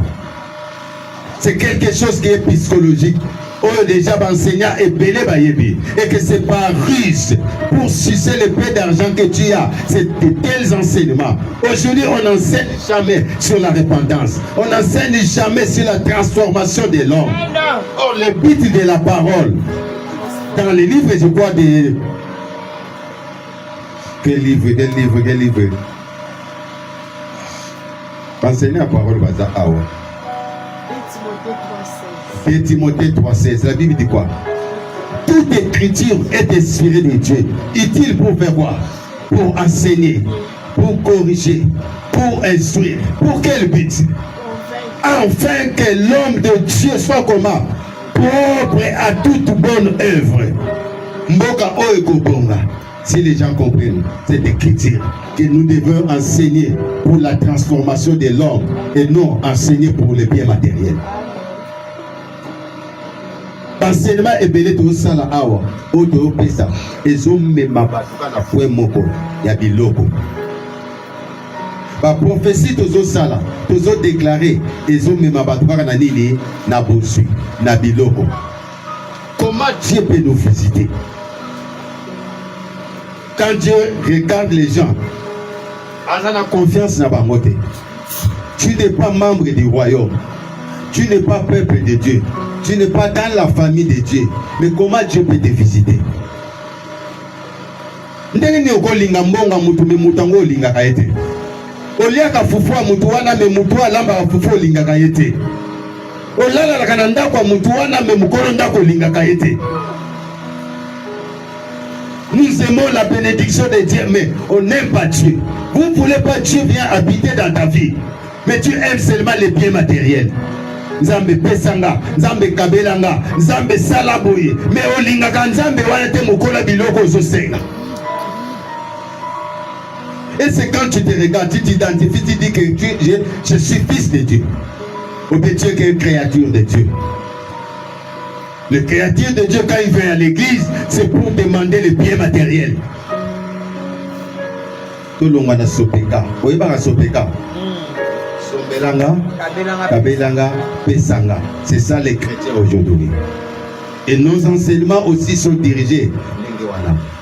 C'est quelque chose qui est psychologique. Oh, déjà enseignant et belé bayebi et que c'est par ruse pour sucer le peu d'argent que tu as. C'est de tels enseignements. Aujourd'hui, on n'enseigne jamais sur la repentance. On n'enseigne jamais sur la transformation de l'homme. Oh, le but de la parole dans les livres, je crois de quel livre enseigner la parole baza awa. Et Timothée 3,16, la Bible dit quoi? Toute écriture est inspirée de Dieu, utile pour faire quoi? Pour enseigner, pour corriger, pour instruire. Pour quel but? Afin que l'homme de Dieu soit comment? Propre à toute bonne œuvre. Mboka oekobonga. Si les gens comprennent cette écriture, que nous devons enseigner pour la transformation de l'homme et non enseigner pour les biens matériels. Enseignement est belé tout ça là awa auto pesa ezomema batuka na fwe moko ya biloko La prophétie tozo sala, tozo déclaré, ezo mema batwara na nini na bosu, na biloko. Comment Dieu peut nous visiter? Quand Dieu regarde les gens, on a confiance dans la montée. Tu n'es pas membre du royaume. Tu n'es pas peuple de Dieu. Tu n'es pas dans la famille de Dieu. Mais comment Dieu peut te visiter? Ndenge ni okolinga mbonga mutu me mutango olinga kaete. Oliaka fufua mutu wana me mutu alamba fufua olinga kaete. Olala la kananda kwa mutu wana me mukoro ndako olinga kaete. Nous aimons la bénédiction de Dieu, mais on n'aime pas Dieu. Vous ne voulez pas Dieu vient habiter dans ta vie, mais tu aimes seulement les biens matériels. Nzambe pesanga, Nzambe kabelanga, Nzambe salaboye, mais olingaka Nzambe wana te mokola biloko ozosenga. Et c'est quand tu te regardes, tu t'identifies, tu dis que je suis fils de Dieu. Ou bien Dieu qui est une créature de Dieu. Le créature de Dieu, quand il vient à l'église, c'est pour demander le bien matériel. Tout le monde a sopeka. Vous voyez pas sopeka? Sombelanga, kabelanga, pesanga. C'est ça les chrétiens aujourd'hui. Et nos enseignements aussi sont dirigés.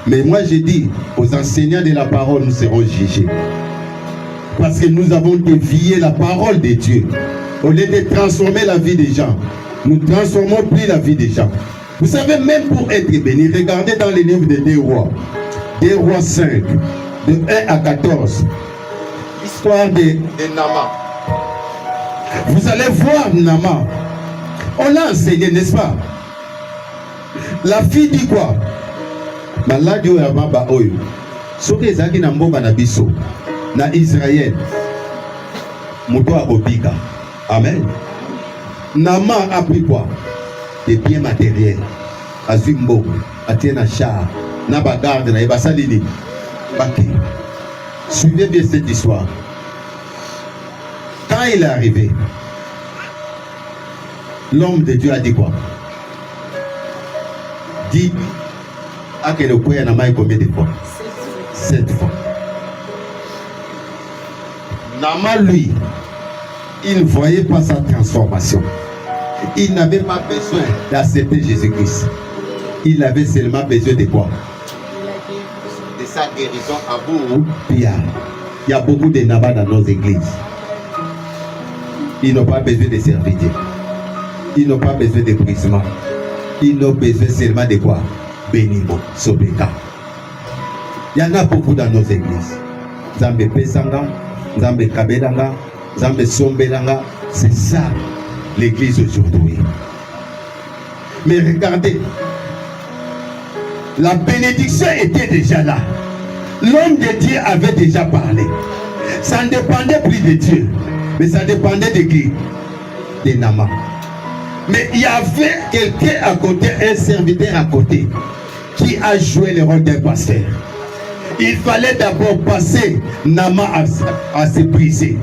Mais moi je dis, aux enseignants de la parole, nous serons jugés. Parce que nous avons dévié la parole de Dieu. Au lieu de transformer la vie des gens, nous ne transformons plus la vie des gens. Vous savez, même pour être béni, regardez dans les livres de 2 rois. 2 rois 5, de 1 à 14. L'histoire de Nama. Vous allez voir Nama. On l'a enseigné, n'est-ce pas? La fille dit quoi? Maladi oyo ababa oyo. Soki ezaki na mboka na biso, na Israël, moto akobika. Amen. Nama a pris quoi? Des biens matériels. Azimbo, Atiena Char, Nabagarde, Naïbasalini. Baki. Suivez bien cette histoire. Quand il est arrivé, l'homme de Dieu a dit quoi? Dit à quel point il y a combien de fois? 7 fois. Nama, lui, il ne voyait pas sa transformation. Il n'avait pas besoin d'accepter Jésus-Christ. Il avait seulement besoin de quoi? De sa guérison à vous. Il y a beaucoup de nabas dans nos églises. Ils n'ont pas besoin de serviteurs. Ils n'ont pas besoin de brisement. Ils n'ont besoin seulement de quoi? Bénimo, Sobeka. Il y en a beaucoup dans nos églises. Nzambe Pesanga, Nzambe Kabelanga, Nzambe Sombelanga. C'est ça l'église aujourd'hui. Mais regardez, la bénédiction était déjà là. L'homme de Dieu avait déjà parlé. Ça ne dépendait plus de Dieu, mais ça dépendait de qui? De Nama. Mais il y avait quelqu'un à côté, un serviteur à côté, qui a joué le rôle d'un pasteur. Il fallait d'abord passer Nama à se briser.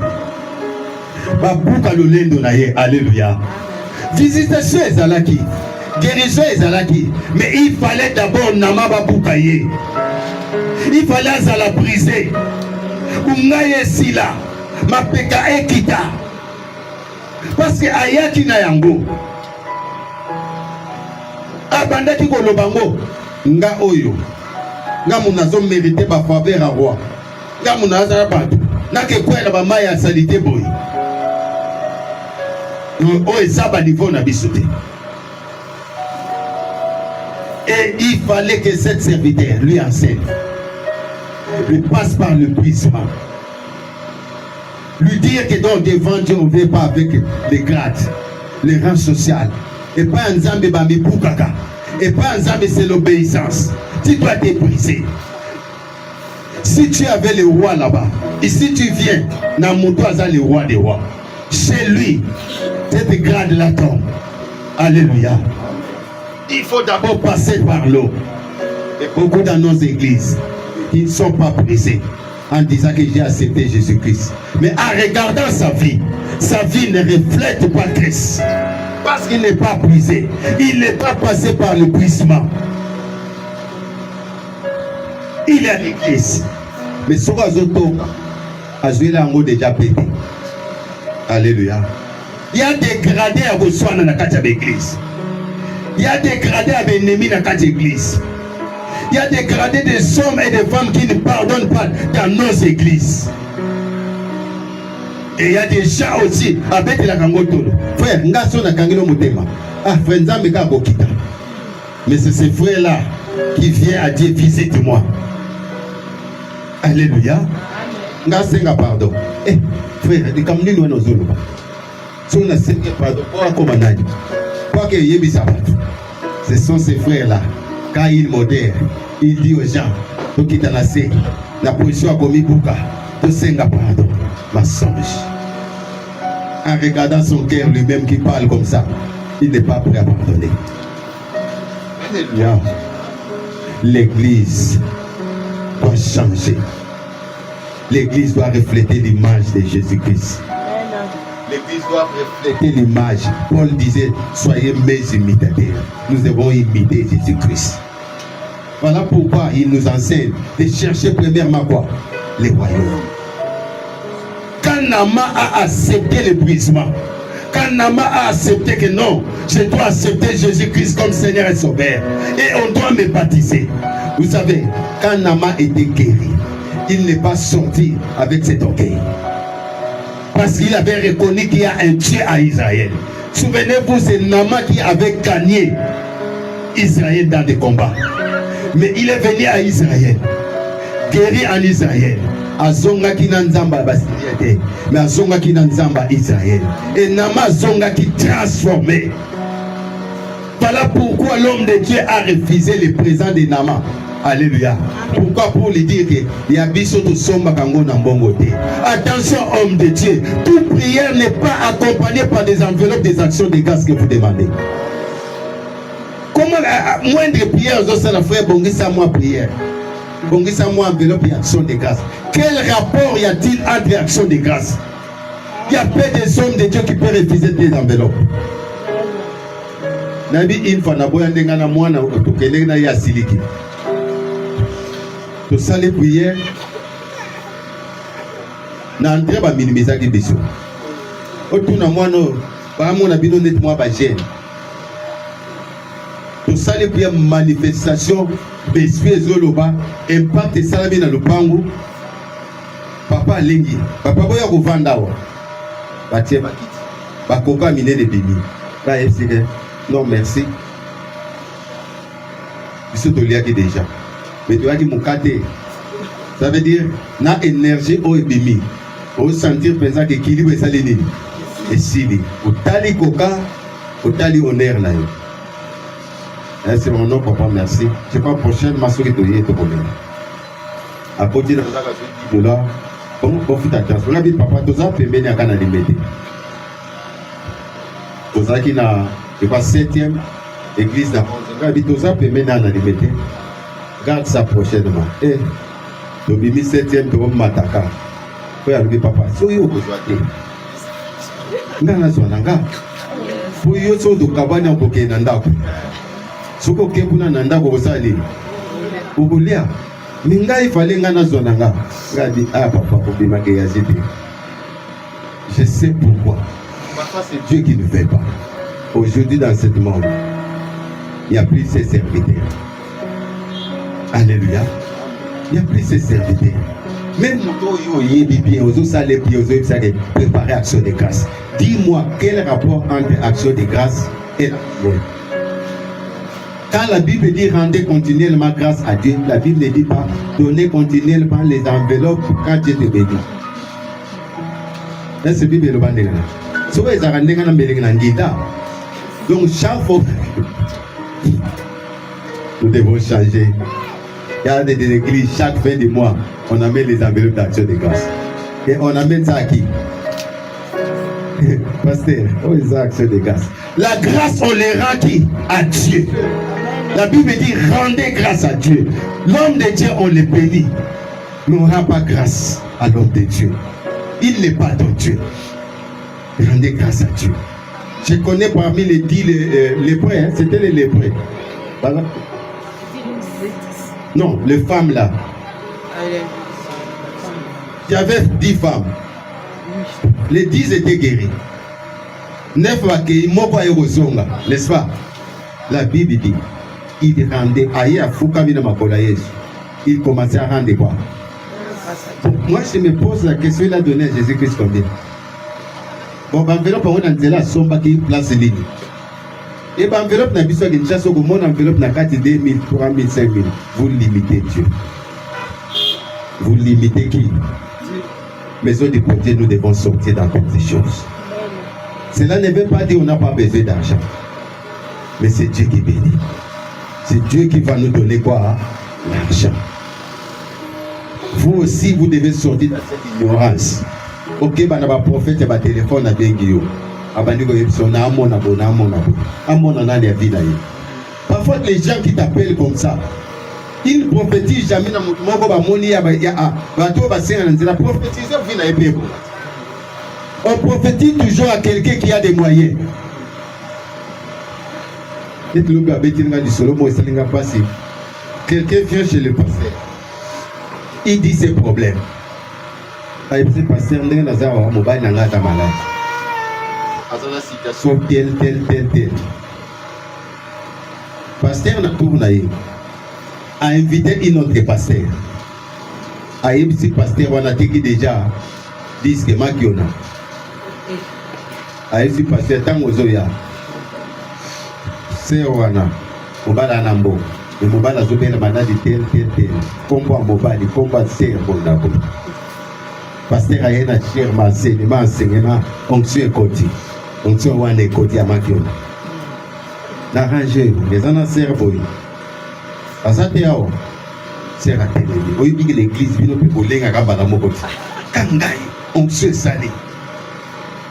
Alléluia. Visitation ezalaki, guérison ezalaki, mais il fallait d'abord Nama babukaye. Il fallait azala briser. Ungaye sila, mapeka ekita. Parce que ayaki na yango. Abandaki kolobango nga oyo. Nga munazo mériter ba faveur à roi. Nga munazo bato. Na ke kwela ba maya salité boy. Oh, et ça va niveau na bisoté. Et il fallait que cette serviteur lui enseigne, lui passe par le brisement, lui dire que dans devant Dieu on ne vient pas avec les grades, les rangs sociaux, et pas un Nzambe bami bukaka, et pas un Nzambe c'est l'obéissance. Tu dois te briser. Si tu avais le roi là-bas, et si tu viens, Namoto le roi des rois, chez lui, cette grade la tombe. Alléluia. Il faut d'abord passer par l'eau. Et beaucoup dans nos églises, ils ne sont pas brisés en disant que j'ai accepté Jésus-Christ. Mais en regardant sa vie ne reflète pas Christ. Parce qu'il n'est pas brisé. Il n'est pas passé par le brisement. Il est à l'église. Mais sur Azoto, Azuela Ango déjà pété. Alléluia. Il y a des gradés à vos soins dans la carte de l'église. Il y a des gradés à vos ennemis dans la carte de l'église. Il y a des gradés des hommes et des femmes qui ne pardonnent pas dans nos églises. Et il y a des gens aussi avec la Kangotolo. Frère, Ngaso na Kangelo Motema. Ah, frère Nzambe Bokita. Mais c'est ce frère-là qui vient à Dieu, visite-moi. Alléluia. Ngasenga pardon. Eh, frère, les Kamini nous nous olba. Si on a senga pardon, pourquoi comme nani? Pourquoi que yebi sabat? Ce sont ces frères-là. Quand ils modèrent, il dit aux gens, to kita na se, na position a komi buka, to senga pardon. Mensonge. En regardant son cœur lui-même qui parle comme ça, il n'est pas prêt à pardonner. Alléluia. L'église doit changer. L'église doit refléter l'image de Jésus-Christ. L'église doit refléter l'image. Paul disait, soyez mes imitateurs. Nous devons imiter Jésus-Christ. Voilà pourquoi il nous enseigne de chercher premièrement quoi? Les royaumes. Quand Nama a accepté l'épuisement, quand Nama a accepté que non, je dois accepter Jésus-Christ comme Seigneur et Sauveur, et on doit me baptiser. Vous savez, quand Nama était guéri, il n'est pas sorti avec cet orgueil. Parce qu'il avait reconnu qu'il y a un Dieu à Israël. Souvenez-vous, c'est Nama qui avait gagné Israël dans des combats. Mais il est venu à Israël, guéri en Israël. Azonga ki na nzamba basiliate, mais azonga ki na nzamba Israël. Et Nama azonga qui transformé. Voilà pourquoi l'homme de Dieu a refusé le présent de Nama. Alléluia. Pourquoi? Pour lui dire que il y a biso to somba kango na mbongo te. Attention homme de Dieu, toute prière n'est pas accompagnée par des enveloppes des actions de grâce que vous demandez. Comment moindre prière aux autres frère bongisa moi prière. Bongisa moi enveloppe et action de grâce. Quel rapport y a-t-il entre action de grâce? Il y a peu des hommes de Dieu qui peuvent refuser des enveloppes. Nabi une fois na boya ndenga na mwana okokende na ya siliki. To sale prière na entre ba minimiser ki biso. Otuna mwana ba mona bino net moi ba gêne. To sale prière manifestation bespi ezoloba impact salami na lupango. Papa lengi, papa boya kovanda wa. Batie bakiti. Bakoka mine de bimi. Ba FCD. Non merci. Biso to liaki déjà. Mais tu as dit mon côté. Ça veut dire na énergie au ebimi. Au sentir pensant que équilibre est salini. Et sili. Au tali coca, au tali honneur là. C'est mon nom papa merci. Je crois prochaine masso qui te y est tout bon. À côté de $10. Bon profite attention. On a dit papa toza pembeni akana limete. Toza qui na je crois 7e église dans on a dit toza pembeni akana limete. Garde ça prochainement. Eh, le bimi 7e to mataka. Faut aller papa. So yo ko joate. Ngana zonanga. Pour yo so do kabana boke na ndako. Soko kebuna na ndako kosali. Ukulia. Minga ifale ngana zonanga. Ngadi ah papa obima ke yazidi. Je sais pourquoi. Parfois c'est Dieu qui ne fait pas. Aujourd'hui dans ce monde, il n'y a plus ses serviteurs. Alléluia. Il n'y a plus ses serviteurs. Même nous, bien, préparer action de grâce. Dis-moi quel rapport entre action de grâce et la prière. Quand la Bible dit rendez continuellement grâce à Dieu, la Bible ne dit pas donner continuellement les enveloppes quand Dieu te bénit. Là, c'est la Bible le bandé. Donc chaque fois, nous devons changer. Il y a des églises, chaque fin de mois, on amène les enveloppes d'action de grâce. Et on amène ça à qui? Pasteur, où est ça action de grâce? La grâce, on les rend qui? À Dieu. La Bible dit rendez grâce à Dieu. L'homme de Dieu, on le bénit. Mais on ne rend pas grâce à l'homme de Dieu. Il n'est pas ton Dieu. Rendez grâce à Dieu. Je connais parmi les 10 lépreux, hein, c'était les lépreux. Voilà. Non, les femmes là. Il y avait 10 femmes. Les 10 étaient guéries. 9 accueillis, n'est-ce pas? La Bible dit, il rendait, il commençait à rendre quoi? Moi, je me pose la question, il a donné à Jésus-Christ combien? Bon, l'enveloppe, on a dit là, somba qui place ligne. Et l'enveloppe, n'a pas de chasse, mon enveloppe n'a pas de 2 000, 3 000, 5 000. Vous limitez Dieu. Vous limitez qui? Maison du côté, nous devons sortir dans toutes ces choses. Cela ne veut pas dire qu'on n'a pas besoin d'argent. Mais c'est Dieu qui bénit. C'est Dieu qui va nous donner quoi? L'argent. Vous aussi, vous devez sortir de cette ignorance. Ok, il y a un prophète, il y a un téléphone à Benguio. Parfois, les gens qui t'appellent comme ça, ils ne prophétisent jamais dans mon on prophétise toujours à quelqu'un qui a des moyens. Quelqu'un vient chez le pasteur. Il dit ses problèmes. Le pasteur n'est pas malade. La situation telle. Pasteur n'a a invité une autre pasteur. A invité pasteur, on a dit déjà, dit que Makiona. A invité pasteur, tant aux oya. C'est Oana, Mobala Nambo. Le Mobala Zobé la maladie tel. Combat Mobali, combat serre Bonabo. Pasteur a une chère enseignement, onction côté. Onction Wane côté à Makiona. L'arranger, les en a servi. Azateo, c'est raté. Oui, l'église, il peut voler à Rabalamoko. Kangai, on se salé.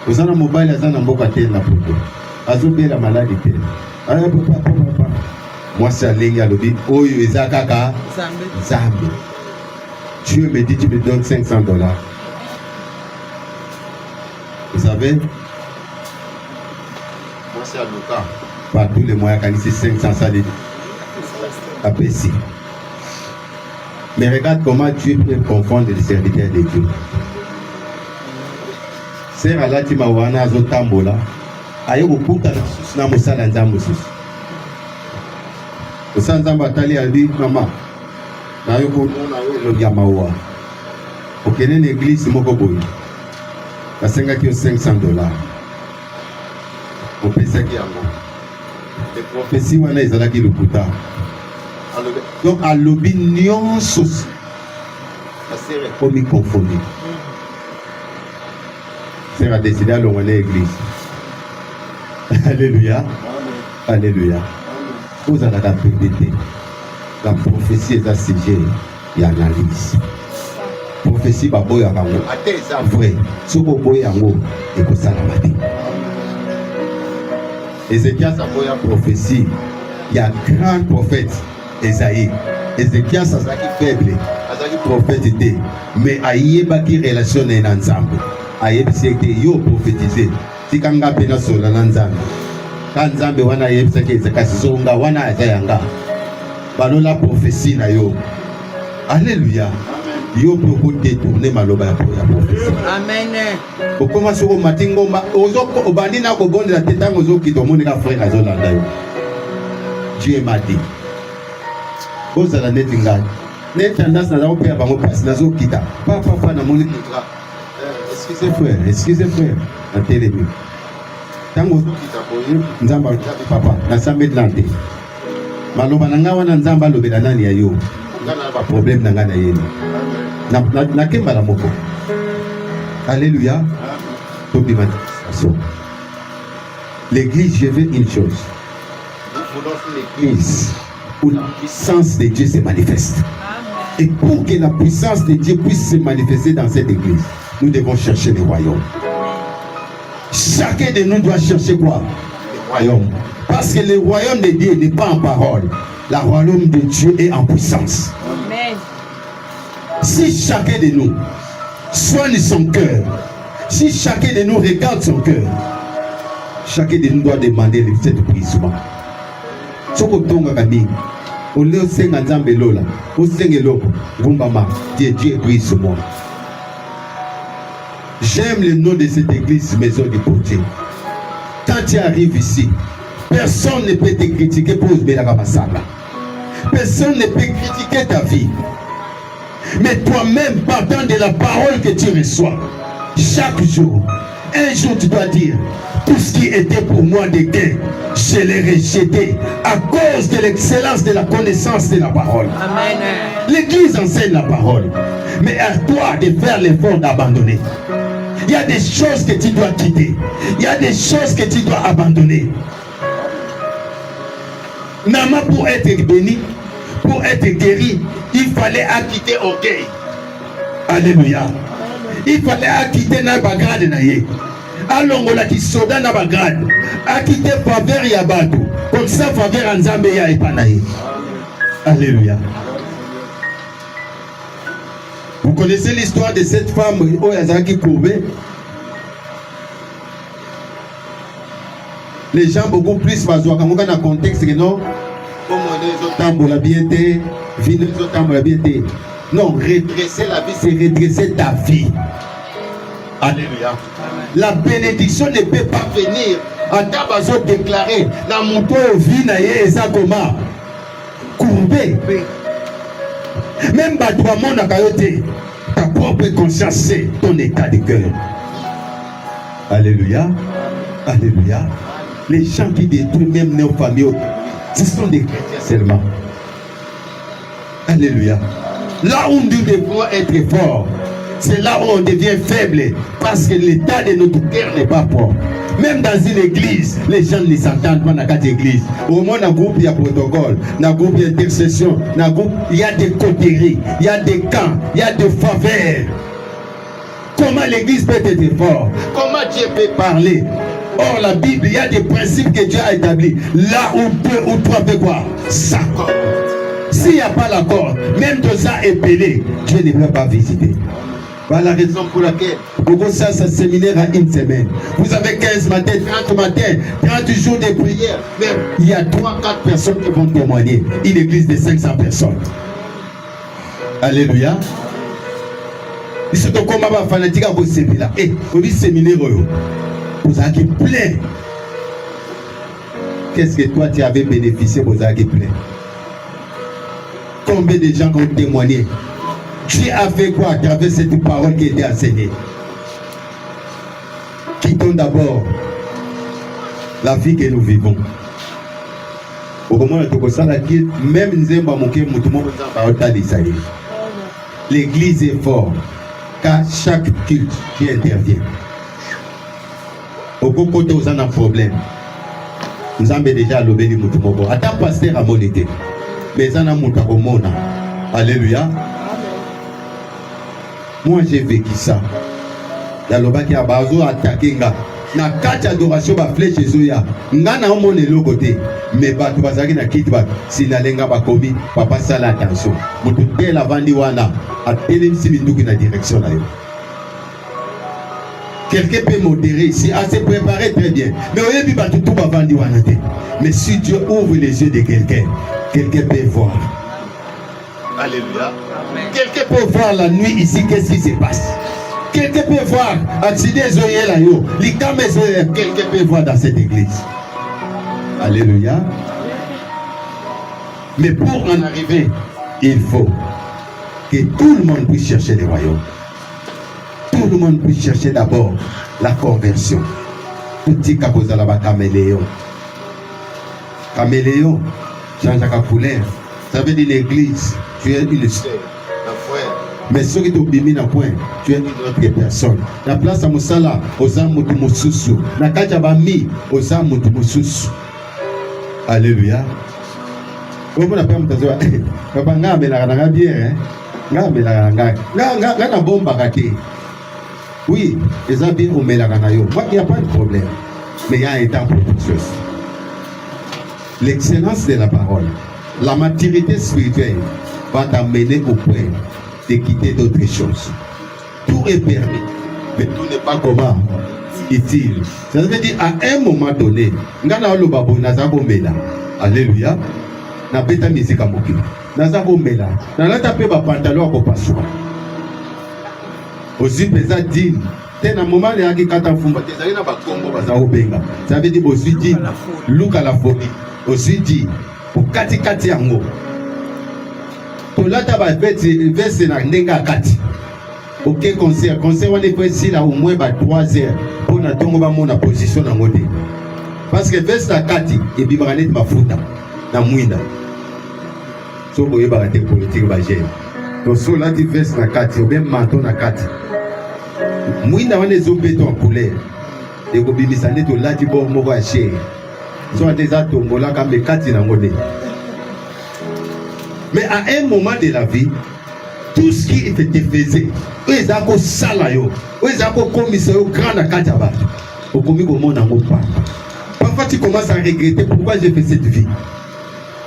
Vous en avez mobile, vous en avez bocaté la photo. Azobé la maladie. Papa. Moi, c'est allé à l'objet. Oh, Izakaka, Zambi. Dieu me dit, tu me donnes $500. Vous savez, moi, c'est à Luca. Par tous les moyens, quand il 500 salés. Apprécie. Mais regarde comment Dieu peut confondre les serviteurs de Dieu. C'est à la Timawana Zotambola. Ayo kukuta na musala nzambo sisi. Usanzamba tali ali mama. Na yo kuna yo ya mawa. Okene na église moko boyi. Kasenga ki $500. Opesa ki yango. Les prophéties wana ezalaki lokuta. Donc à l'opinion sociale, ça sert comme il confondit. C'est à décider à l'église. Alléluia. Alléluia. Vous avez la PDT. La prophétie est à sujet et analyse. Prophétie va boire à vous. Vrai. Si vous boyez à vous, et que ça l'a maté. Ézéchias a boyé à prophétie. Il y a un grand prophète. Esaïe, Ézéchias a été faible, a été prophétisé, mais il y a une relation ensemble. Il y a eu prophétisé. Si quand on a bien sur l'ensemble, quand on a bien eu la prophétie, alléluia. Yo peut détourner maloba pour la prophétie. Amen. Au commence au matin, au bandina au bon de la tête, aux qui demandent la frère à Zolanda. Dieu m'a dit. Vous allez net ingad. Net tendance na au père bango passe nazo kita. Papa na moni contrat. Excusez frère. Na télémi. Tango kita boye nzamba papa na sambe lante. Maloba na ngawa na nzamba lobela nani ya yo. Ngana ba problème na ngana yeni. Na kemba la moko. Alléluia. L'église, je veux une chose. Nous voulons l'église où la puissance de Dieu se manifeste. Et pour que la puissance de Dieu puisse se manifester dans cette église, nous devons chercher le royaume. Chacun de nous doit chercher quoi? Le royaume. Parce que le royaume de Dieu n'est pas en parole. Le royaume de Dieu est en puissance. Amen. Si chacun de nous soigne son cœur, si chacun de nous regarde son cœur, chacun de nous doit demander le fait de brisement. Sokotonga kami, ole senga nzambe lola, osenge loko, gumbama, Dieu brise moi. J'aime le nom de cette église, Maison du Portier. Quand tu arrives ici, personne ne peut te critiquer pour Belagabasala. Personne ne peut critiquer ta vie. Mais toi-même, partant de la parole que tu reçois, chaque jour, un jour tu dois dire, tout ce qui était pour moi de gain, je l'ai rejeté à cause de l'excellence de la connaissance de la parole. Amen. L'église enseigne la parole, mais à toi de faire l'effort d'abandonner. Il y a des choses que tu dois quitter. Il y a des choses que tu dois abandonner. Nama, pour être béni, pour être guéri, il fallait acquitter orgueil. Alléluia. Il fallait acquitter na bagrade na ye. Alongola ki soda na bagrade. Acquitter faveur ya bato. Comme ça faveur nzambe ya epanaye. Alléluia. Vous connaissez l'histoire de cette femme Oyazaki courbée? Les gens beaucoup plus bazoaka dans le contexte que non. Comme les autres tambours la bienté, vie les autres tambours la bienté. Non, redresser la vie, c'est redresser ta vie. Alléluia. La bénédiction ne peut pas venir en tabazo déclaré. La moto vie naie et ça comment courbé. Même si toi mon akayote, ta propre conscience c'est ton état de cœur. Alléluia. Alléluia. Les gens qui détruisent même nos familles, ce sont des chrétiens seulement. Alléluia. Là où nous devons être forts, c'est là où on devient faible, parce que l'état de notre cœur n'est pas propre. Même dans une église, les gens ne s'entendent pas dans quatre églises. Au moins, dans le groupe, il y a protocole, dans le groupe, il y a intercession, dans le groupe, il y a des coteries, il y a des camps, il y a des faveurs. Comment l'église peut être forte? Comment Dieu peut parler? Or, la Bible, il y a des principes que Dieu a établis. Là où deux ou trois peut quoi? S'accordent. S'il n'y a pas l'accord, même de ça épelé, Dieu ne peut pas visiter. Voilà la raison pour laquelle beaucoup ça séminaire à une semaine. Vous avez 15 matins, 30 matins, 30 jours de prière. Mais il y a 3-4 personnes qui vont témoigner. Une église de 500 personnes. Alléluia. Ils sont comme un fanatique à vos séminaires. Et vous dites séminaire, vous avez plein. Qu'est-ce que toi tu avais bénéficié, vous avez plein? Combien de gens ont témoigné? Tu as fait quoi à travers cette parole qui était enseignée? Quittons d'abord la vie que nous vivons. Au moment où même l'église est forte car chaque culte qui intervient. Au côté où on a un problème, nous avons déjà lobé du Moutoumoko. Attends, pasteur à mon été. Mais ça n'a pas au monde. Alléluia. Moi j'ai vécu ça. La loba qui a bazo attaqué nga. Na quatre adoration ba flèche zoya. Nga na omone le côté. Mais ba tu bazaki na kit ba sinalenga ba komi papa sala attention. Mutu tela vandi wana ateli siminduki na direction na yo. Quelqu'un peut modérer ici, à se préparer très bien. Mais au début, tout va vendre. Mais si Dieu ouvre les yeux de quelqu'un, quelqu'un peut voir. Alléluia. Quelqu'un peut voir la nuit ici, qu'est-ce qui se passe. Quelqu'un peut voir, quelqu'un peut voir dans cette église. Alléluia. Mais pour en arriver, il faut que tout le monde puisse chercher le royaume. Tout le monde puisse chercher d'abord la conversion. Petit capoza là-bas, caméléon. Caméléon, Jean-Jacques Poulain. Ça veut dire l'église. Tu es une sœur, un frère. Mais ceux qui t'ont bimi dans point, tu es une autre personne. La place à Moussala, aux âmes de Moussousou. La Kajabami, aux âmes de Moussousou. Alléluia. Comment on appelle Moutazoa? Papa, nga me la bien, hein? Nga me la nga bombe raté. Oui, les habits au Mélaganayo. Moi, il n'y a pas de problème. Mais il y a un temps pour toutes choses. L'excellence de la parole, la maturité spirituelle va t'amener au point de quitter d'autres choses. Tout est permis, mais tout n'est pas comment utile. Ça veut dire à un moment donné, alléluia, na beta musique à moki. Nazako mela, na la tape ba pantalon à passoir. Aussi pesant dit Tena moment les aki kata fumba tezali na ba kombo baza obenga. Ça veut dire aussi dit luka la phobie. Aussi dit pour kati kati yango. Tolata ba veste na ndenga kati. Ok concert on est ici là au moins 3 heures pour na tongo ba mona position na ngode. Parce que veste na kati et bibanet mafuta na mwinda. So boye ba te politique ba gêne. Donc so là tu veste na kati ou bien manteau na kati. Mwinda wana ezobeto en couleur ekobimisa nde tolati bo moko ya chere so ate eza tombola kambe kati nango nde. Mais à un moment de la vie tout ce qui te faisait oyo eza kosala yo oyo eza kokomisa yo grand na kati ya bato okomi komona yango papa. Parfois tu commences à regretter pourquoi j'ai fait cette vie.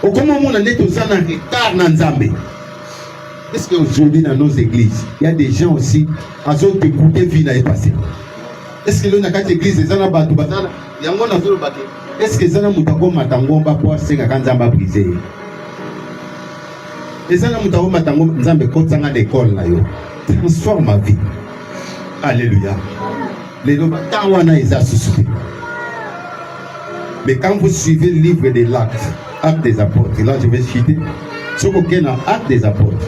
Okomi omona nde toza na retard na Nzambe. Est-ce qu'aujourd'hui dans nos églises, il y a des gens aussi à ceux qui écoutent vie là est passée? Est-ce que dans quatre églises, les gens battu batana, il y a un autre bateau. Est-ce que les gens mutako matango mba pour senga kanzamba brisé? Les gens mutako matango nzambe kotsanga l'école là yo. Transforme ma vie. Alléluia. Les lobata wana eza susute. Mais quand vous suivez le livre des Actes des Apôtres, là je vais citer ce qu'on a Actes des Apôtres.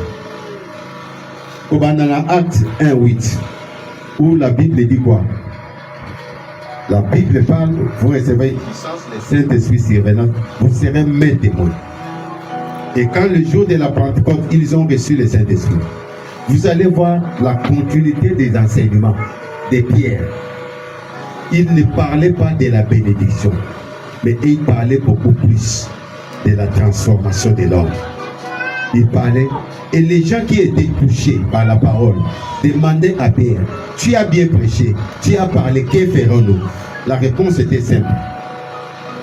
Dans Acte 1:8, où la Bible dit quoi? La Bible parle, vous recevez une puissance, le Saint-Esprit survenant, vous serez mes témoins. Et quand le jour de la Pentecôte, ils ont reçu le Saint-Esprit, vous allez voir la continuité des enseignements de Pierre. Il ne parlait pas de la bénédiction, mais il parlait beaucoup plus de la transformation de l'homme. Il parlait, et les gens qui étaient touchés par la parole demandaient à Pierre, tu as bien prêché, tu as parlé, que ferons-nous? La réponse était simple,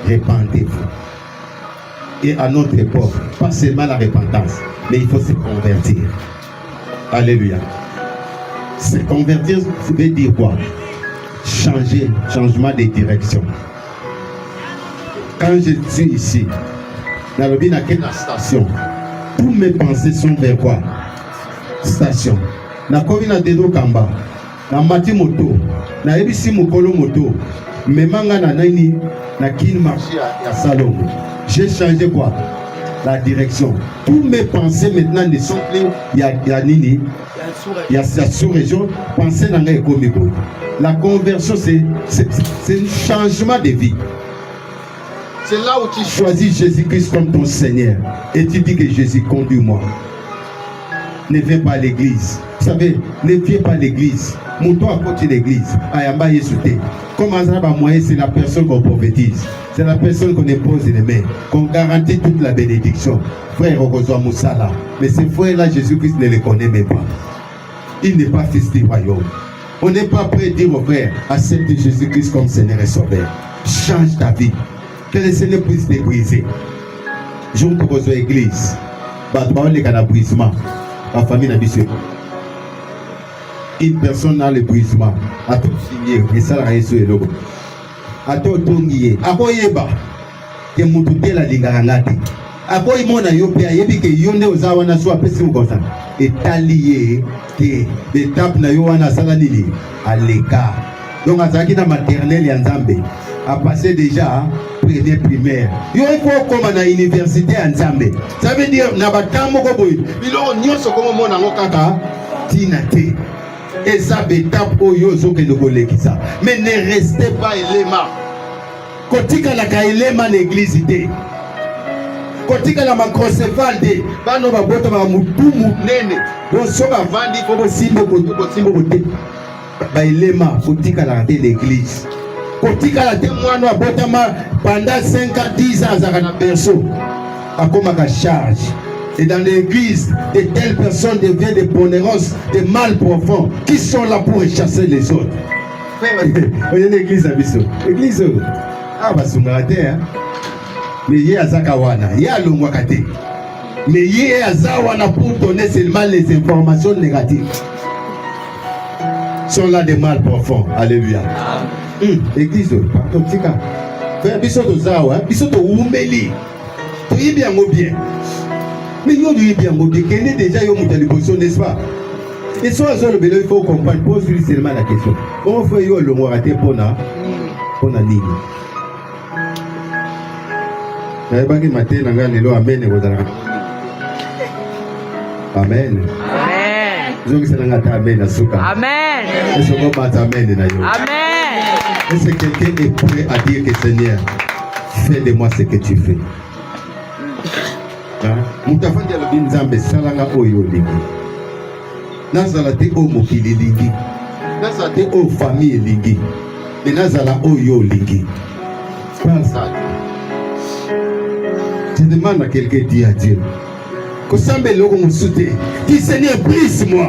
repentez-vous. Et à notre époque, pas seulement la repentance, mais il faut se convertir. Alléluia. Se convertir, ça veut dire quoi? Changer, changement de direction. Quand je suis ici, dans le la station, tous mes pensées sont vers quoi? Station. Na kovi na dedo kamba, na mati moto, na ebisi mokolo moto, memanga na nani na kin marché à Salomon. J'ai changé quoi? La direction. Tous mes pensées maintenant ne sont plus il y a nini, il y a sa sous-région, pensée dans les komiko. La conversion c'est un changement de vie. C'est là où tu choisis Jésus-Christ comme ton Seigneur. Et tu dis que Jésus conduis-moi. Ne viens pas à l'église. Vous savez, ne viens pas à l'église. Monte-toi à côté de l'église. Ayamba Yesouté. Comment ça va moyen? C'est la personne qu'on prophétise. C'est la personne qu'on impose les mains. Qu'on garantit toute la bénédiction. Frère Ogozoa Moussala. Mais ces frères-là, Jésus-Christ ne les connaît même pas. Il n'est pas fils du royaume. On n'est pas prêt à dire aux frères, accepte Jésus-Christ comme Seigneur et Sauveur. Change ta vie. Que le Seigneur puisse te briser. Je vous propose à l'église. Brisement. La famille n'a pas. Une personne a le brisement. A tout signé. Et ça l'a reçu. A tout tongié. A quoi yeba? Que moutouté la lingarangate. A quoi imona yope a yebi que yonde ozawana soit pessimou comme ça. Et allié que l'étape na yowana salanini à l'écart. Donc à Zaki na maternelle yanzambe a passé déjà première primaire. Il faut comme à l'université Nzambe. Ça veut dire na batambo ko boy. Bilo nyonso comme mon nango kaka tinate. Et ça étape oyo zo que nous ça. Mais ne restez pas élément. Kotika la ka élément l'église té. Kotika la macrocéphale té. Bano ba boto ba mutu munene. Donc so ba vandi ko bo simbo ko té. Ba élément kotika la l'église. Kotika la témoin abotama pendant 5 ans 10 ans à la berceau à comme à charge. Et dans l'église, de telles personnes deviennent des ponérances, des mal profonds qui sont là pour chasser les autres. Voyez l'église à Bissau. L'église, ah bah hein. Mais il y a Zakawana, il y a Longwakate. Mais il y a Zawana pour donner seulement les informations négatives. Sont là des mal profonds. Alléluia. L'église, pardon, tika. Frère, Bissau de Zawa, Bissau de Oumbeli. Tu y bien ou bien. Mais il y a bien ou bien. Déjà, il y a une position, n'est-ce pas? Et soit, il faut comprendre, pose-lui seulement la question. Comment fait-il le mot raté pour la ligne? Je vais vous matin, amen. Amen. Amen. Est-ce que quelqu'un est prêt à dire que Seigneur, fais de moi ce que tu fais? Mutafandi ya lobi nzambe salanga oyo lingi. Nazala te o mokili lingi. Nazala te o famille lingi. Mais nazala oyo lingi. Parle ça. Tu demandes à quelqu'un dit à Dieu. Kosambe loko musute. Dis Seigneur, brise-moi.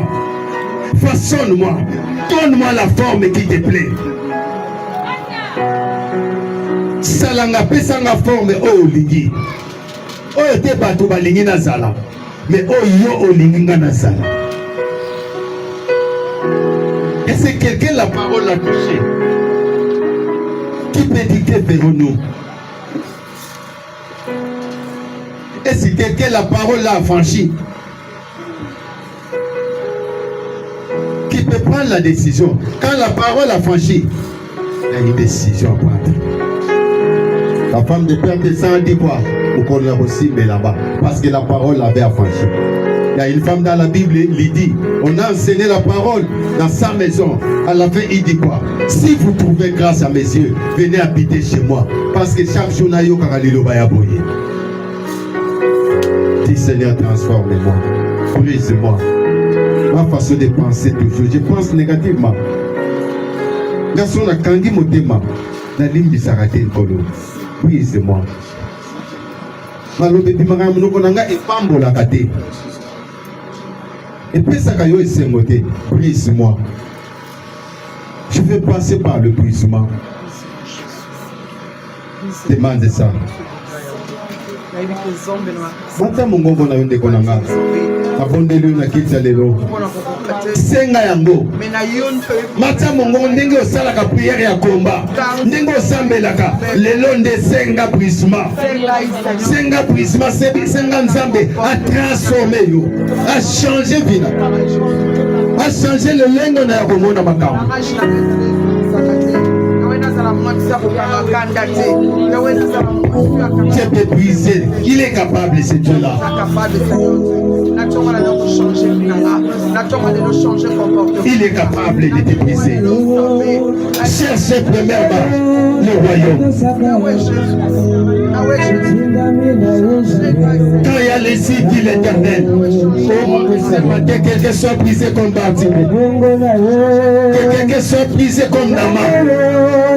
Façonne-moi. Donne-moi la forme qui te plaît. Salanga pesanga forme oyo lingi. Oyo te bato balingi nazala, mais oyo olingi nga nazala. Est-ce que quelqu'un la parole l'a touché? Qui peut dicter vers nous? Est-ce que quelqu'un la parole l'a affranchi? Qui peut prendre la décision? Quand la parole a franchi, il y a une décision à prendre. La femme de Père de sang dit quoi? On l'a aussi, mais là-bas, parce que la parole l'avait affranchi. Il y a une femme dans la Bible, il dit, on a enseigné la parole dans sa maison. À la fin, il dit quoi? Si vous trouvez grâce à mes yeux, venez habiter chez moi. Parce que chaque jour, na yo karalilo baya boye. Dis Seigneur, transforme-moi, brise-moi. Ma façon de penser toujours, je pense négativement. Garçon na kangi motema, na ligne du sarate nkolo. Brise-moi. Malobe bimanga munoko nanga epambola kate. Et puis ça kayo esengote. Brise-moi. Je vais passer par le brisement. Demande ça. Mata mongongo na yonde konanga. Abondeli na kitya lelo. Senga yango. Mata mongongo ndenge osalaka prière ya komba. Ndenge osambelaka lelo nde senga brisement. Senga brisement, senga nzambe a transformé yo, a changé vie, a changé le lengo na komona makambo. Tu peux briser. Il est capable, ce Dieu-là. Il est capable de te briser. Cherchez premièrement le royaume. Quand il y a les îles de l'Éternel, quelqu'un soit brisé comme Bartimée, quelqu'un soit brisé comme Nama.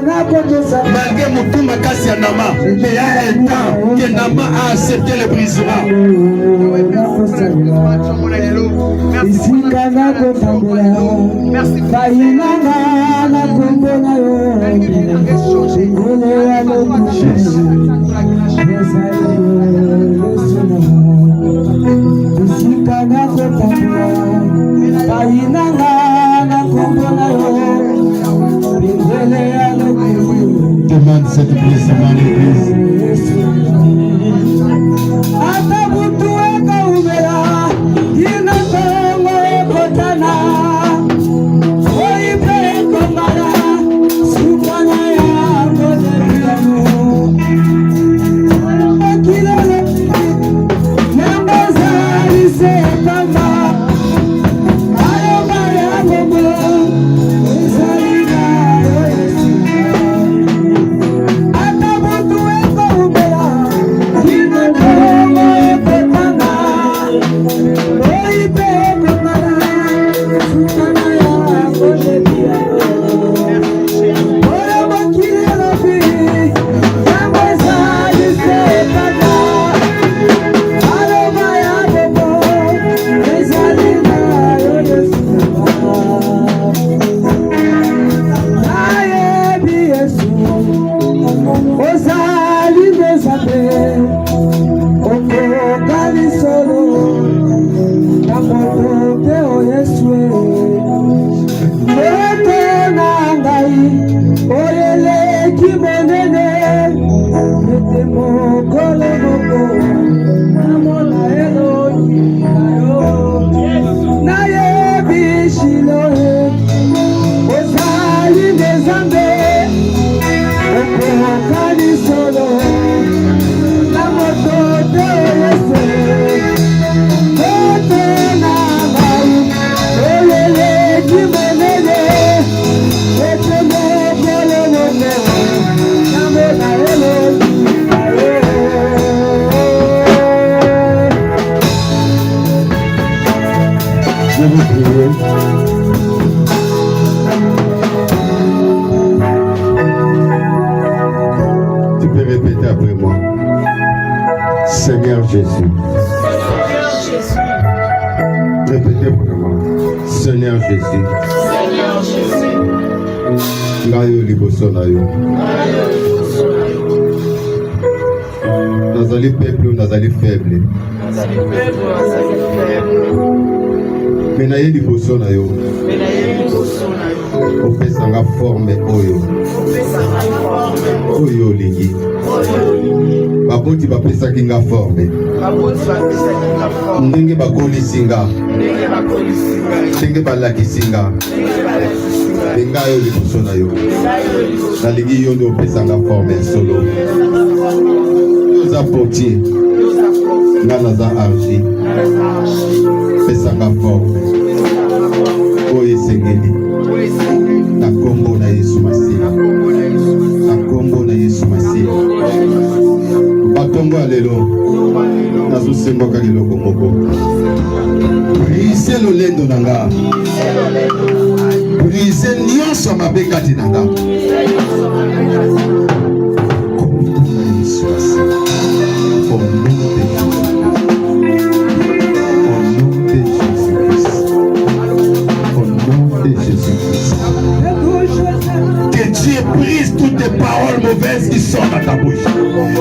Malgré Moutouma Kassia Nama, mais il y a un temps que Nama a accepté le brisement. Demande cette brisement dans l'église. pouvez répéter après moi. Seigneur Jésus. Répétez vraiment. Seigneur Jésus. Ngayo liboso na yo. Nazali peuple, nazali faible. Mais naye liboso na yo. Opesanga forme oyo. Oyo olingi. Baboti bapesaki nga forme. Ndenge bakolisi nga. Ndenge balakisi nga. Benga yo liboso na yo. Nalingi yo nde opesanga forme solo. Yoza portier. Nga naza archi. Pesanga forme. Oyo esengeli. Na kombo na Yesu Masiya. Na kombo na Yesu Masiya. Batombo ya lelo. Nazosemboka leloko moko. Brise lolendo na nga. Brise nyonso mabe kati na nga. Kombo na Yesu Masiya. Au nom de Jésus-Christ. Au nom de Jésus-Christ. Que Dieu brise toutes les paroles mauvaises qui sont dans ta bouche.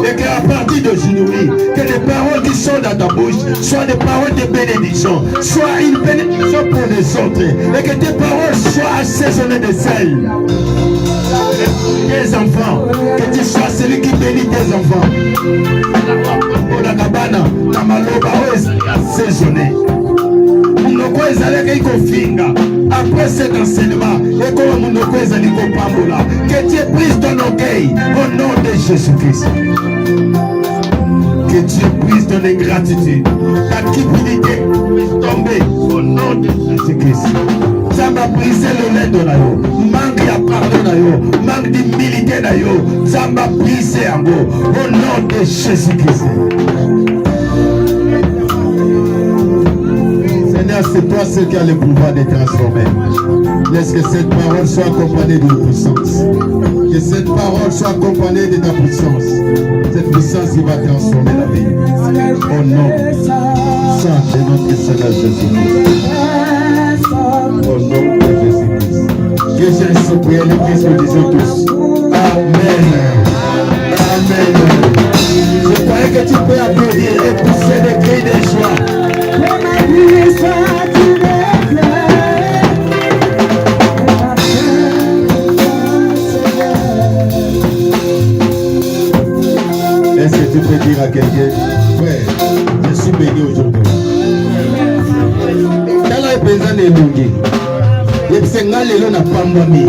Et qu'à partir d'aujourd'hui, que les paroles qui sont dans ta bouche soient des paroles de bénédiction, soient une bénédiction pour les autres. Et que tes paroles soient assaisonnées de sel. Tes enfants, que tu sois celui qui bénit tes enfants. La cabane, la maloba, assaisonné. Munoko ezalaki kofinga après cet enseignement et comme munoko ezali kopambola que Dieu brise ton orgueil au nom de Jésus-Christ. Que Dieu brise ton ingratitude, ta cupidité puisse tomber au nom de Jésus-Christ. Ça m'a brisé le lait de la yo, manque à pardon na yo, manque d'humilité na yo, ça m'a brisé en go au nom de Jésus-Christ. C'est toi seul qui a le pouvoir de transformer. Laisse que cette parole soit accompagnée de puissance. Que cette parole soit accompagnée de ta puissance. Cette puissance qui va transformer la vie. Au nom saint de notre Seigneur Jésus-Christ. Au nom de Jésus-Christ. Que Jésus prie le Christ, nous disons tous. Amen. Amen. Je croyais que tu peux applaudir et pousser des cris de joie. Est-ce que tu peux dire à quelqu'un, frère, je suis béni aujourd'hui. Dans la présence de l'Ungi, les Sénégal n'a pas moimi.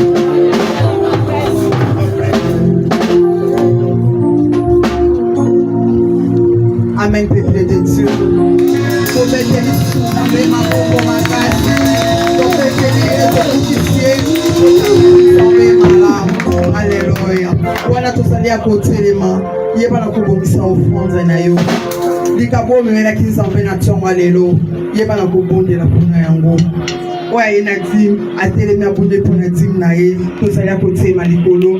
Amen, peuple de Dieu. Alléluia. Wana tosalia kotelema yeba na kubomisa ofonza na yo likabo mena kinzambe na tonga lelo yeba na kubondela kuna yango oya ina dim atelema bunde pona dim na ye tosalia kotema likolo